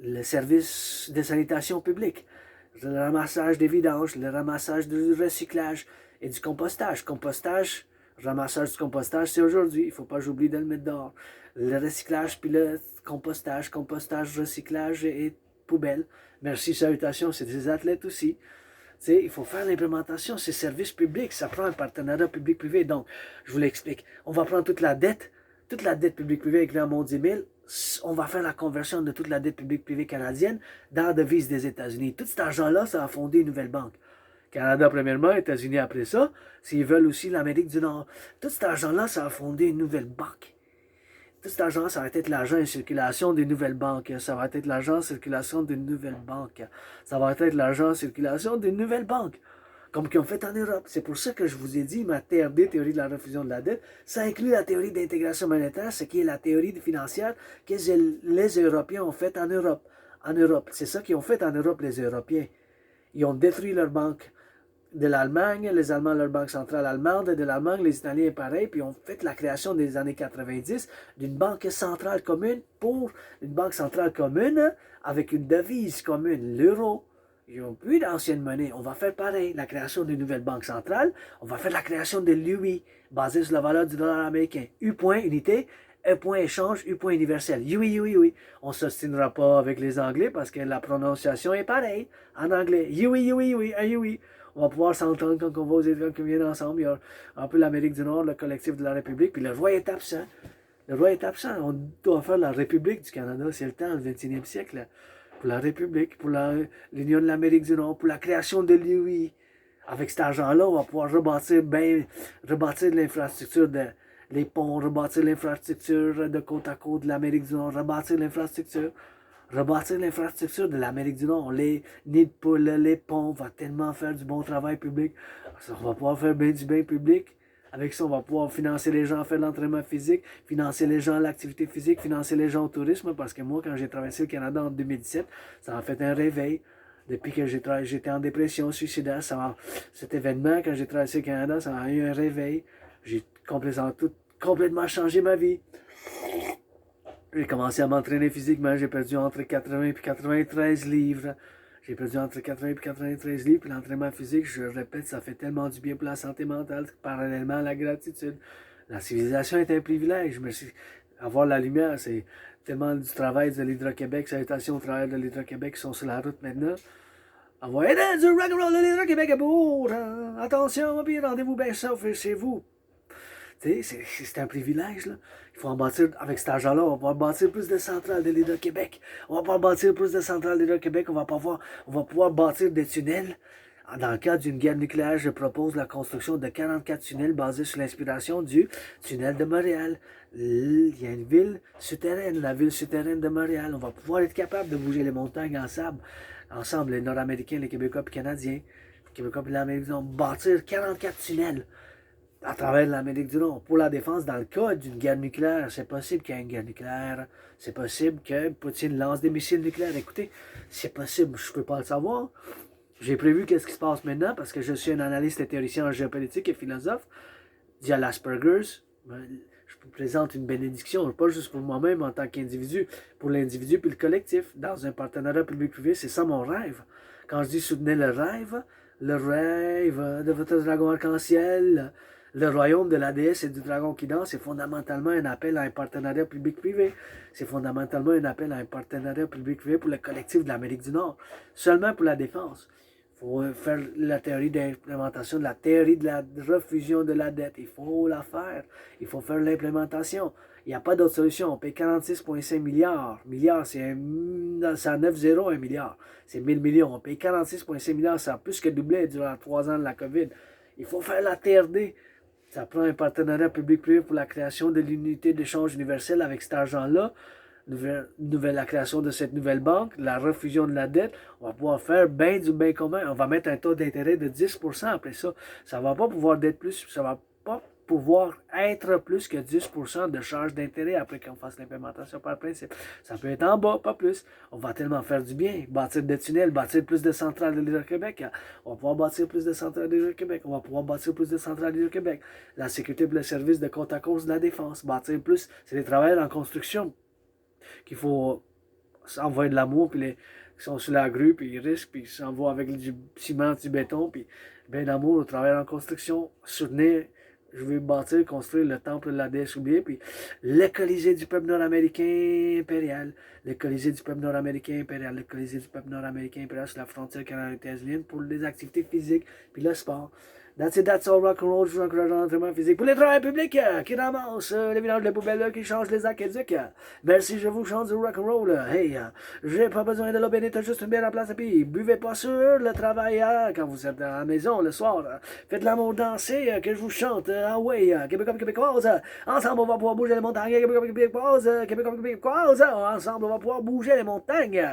Le service de sanitation publique, le ramassage des vidanges, le ramassage du recyclage et du compostage. Ramassage du compostage, c'est aujourd'hui. Il ne faut pas que j'oublie de le mettre dehors. Le recyclage puis le compostage, recyclage et poubelle. Merci, salutations, c'est des athlètes aussi. T'sais, il faut faire l'implémentation, c'est service public, ça prend un partenariat public-privé. Donc, je vous l'explique. On va prendre toute la dette publique-privée avec le monde 10 000. On va faire la conversion de toute la dette publique-privée canadienne dans la devise des États-Unis. Tout cet argent-là, ça va fonder une nouvelle banque. Canada premièrement, États-Unis après ça, s'ils veulent aussi l'Amérique du Nord. Tout cet argent-là, ça va fonder une nouvelle banque. Tout cet argent, ça va être l'argent en circulation d'une nouvelle banque. Ça va être l'argent en circulation d'une nouvelle banque. Ça va être l'argent en circulation d'une nouvelle banque. Comme qu'ils ont fait en Europe. C'est pour ça que je vous ai dit, ma TRD, théorie de la refusion de la dette, ça inclut la théorie d'intégration monétaire, ce qui est la théorie financière que les Européens ont fait en Europe. C'est ça qu'ils ont fait en Europe, les Européens. Ils ont détruit leur banque de l'Allemagne, les Allemands, leur banque centrale allemande, de l'Allemagne, les Italiens, pareil, puis ont fait la création des années 90 d'une banque centrale commune avec une devise commune, l'euro. Ils n'ont plus d'ancienne monnaie. On va faire pareil, la création d'une nouvelle banque centrale. On va faire la création de l'UI, basée sur la valeur du dollar américain. U point unité, E point échange, U point universel. UI. On ne s'ostinera pas avec les Anglais parce que la prononciation est pareille en anglais. UI. On va pouvoir s'entendre quand on va aux États qui viennent ensemble. Il y a un peu l'Amérique du Nord, le collectif de la République, puis le roi est absent. On doit faire la République du Canada. C'est le temps, le 21e siècle. Pour la République, pour l'Union de l'Amérique du Nord, pour la création de l'UI. Avec cet argent-là, on va pouvoir rebâtir de l'infrastructure les ponts, rebâtir l'infrastructure de côte à côte de l'Amérique du Nord, rebâtir l'infrastructure de l'Amérique du Nord, les nids de poules, les ponts, on va tellement faire du bon travail public. On va pouvoir faire bien du bien public. Avec ça, on va pouvoir financer les gens à faire de l'entraînement physique, financer les gens à l'activité physique, financer les gens au tourisme, parce que moi, quand j'ai traversé le Canada en 2017, ça m'a fait un réveil. Depuis que j'étais en dépression suicidaire, cet événement, quand j'ai traversé le Canada, ça m'a eu un réveil. J'ai complètement changé ma vie. J'ai commencé à m'entraîner physiquement, j'ai perdu entre 80 et 93 livres. J'ai perdu entre 80 et 93 livres, puis l'entraînement physique, je répète, ça fait tellement du bien pour la santé mentale, parallèlement à la gratitude. La civilisation est un privilège. Avoir la lumière, c'est tellement du travail de l'Hydro-Québec. Salutations aux travailleurs de l'Hydro-Québec qui sont sur la route maintenant. Envoyez du rock'n'roll de l'Hydro-Québec à bout. Attention, puis rendez-vous bien sauf chez vous. C'est un privilège, là. Il faut en bâtir, avec cet argent-là, on va pouvoir bâtir plus de centrales de l'Hydro-Québec. On va pouvoir bâtir plus de centrales de l'Hydro-Québec. On va pouvoir bâtir des tunnels. Dans le cadre d'une guerre nucléaire, je propose la construction de 44 tunnels basés sur l'inspiration du tunnel de Montréal. Il y a une ville souterraine, la ville souterraine de Montréal. On va pouvoir être capable de bouger les montagnes ensemble, les Nord-Américains, les Québécois et les Canadiens, les Québécois et l'Amérique du Nord, bâtir 44 tunnels à travers l'Amérique du Nord. Pour la défense, dans le cas d'une guerre nucléaire, c'est possible qu'il y ait une guerre nucléaire. C'est possible que Poutine lance des missiles nucléaires. Écoutez, c'est possible, je ne peux pas le savoir. J'ai prévu qu'est-ce qui se passe maintenant parce que je suis un analyste et théoricien en géopolitique et philosophe. Dit à l'Asperger's, je vous présente une bénédiction, pas juste pour moi-même en tant qu'individu, pour l'individu puis le collectif. Dans un partenariat public-privé, c'est ça mon rêve. Quand je dis soutenez le rêve de votre dragon arc-en-ciel, le royaume de la déesse et du dragon qui danse, c'est fondamentalement un appel à un partenariat public-privé. C'est fondamentalement un appel à un partenariat public-privé pour le collectif de l'Amérique du Nord. Seulement pour la défense. Il faut faire la théorie d'implémentation de la théorie de la refusion de la dette. Il faut la faire. Il faut faire l'implémentation. Il n'y a pas d'autre solution. On paye 46,5 milliards. Milliard, c'est à 9 zéros, 1 milliard. C'est 1000 millions. On paye 46,5 milliards. Ça a plus que doublé durant 3 ans de la COVID. Il faut faire la TRD. Ça prend un partenariat public-privé pour la création de l'unité d'échange universelle avec cet argent-là. La création de cette nouvelle banque, la refusion de la dette, on va pouvoir faire bien du bien commun. On va mettre un taux d'intérêt de 10% après ça. Ça ne va pas pouvoir être plus, ça va pas pouvoir être plus que 10% de charge d'intérêt après qu'on fasse l'implémentation par principe. Ça peut être en bas, pas plus. On va tellement faire du bien. Bâtir des tunnels, bâtir plus de centrales de l'Hydro-Québec. On va pouvoir bâtir plus de centrales de l'Hydro-Québec. On va pouvoir bâtir plus de centrales de l'Hydro-Québec. La sécurité pour le service de côte à côte de la défense. Bâtir plus, c'est les travailleurs en construction qu'il faut envoyer de l'amour, puis qui sont sur la grue, puis ils risquent, puis ils s'en vont avec du ciment, du béton, puis bien d'amour au travail en construction, soutenir, je vais bâtir, construire le temple de la déesse oubliée, puis le Colisée du peuple nord-américain impérial, le Colisée du peuple nord-américain impérial, le Colisée du peuple nord-américain impérial sur la frontière canadienne pour les activités physiques, puis le sport. That's all rock and roll, je vous encourage à l'entraînement physique. Pour les travailleurs publics qui ramassent les vidanges de poubelles, qui changent les aqueducs. Merci, je vous chante du rock and roll. Hey, j'ai pas besoin de l'eau bénite, juste une bière en place. Et puis, buvez pas sur le travail quand vous êtes à la maison le soir. Faites de l'amour danser, que je vous chante. Ah ouais, Québécois, Québécoise. Ensemble, on va pouvoir bouger les montagnes. Québécois, Québécoise. Québécois, Québécoise. Ensemble, on va pouvoir bouger les montagnes.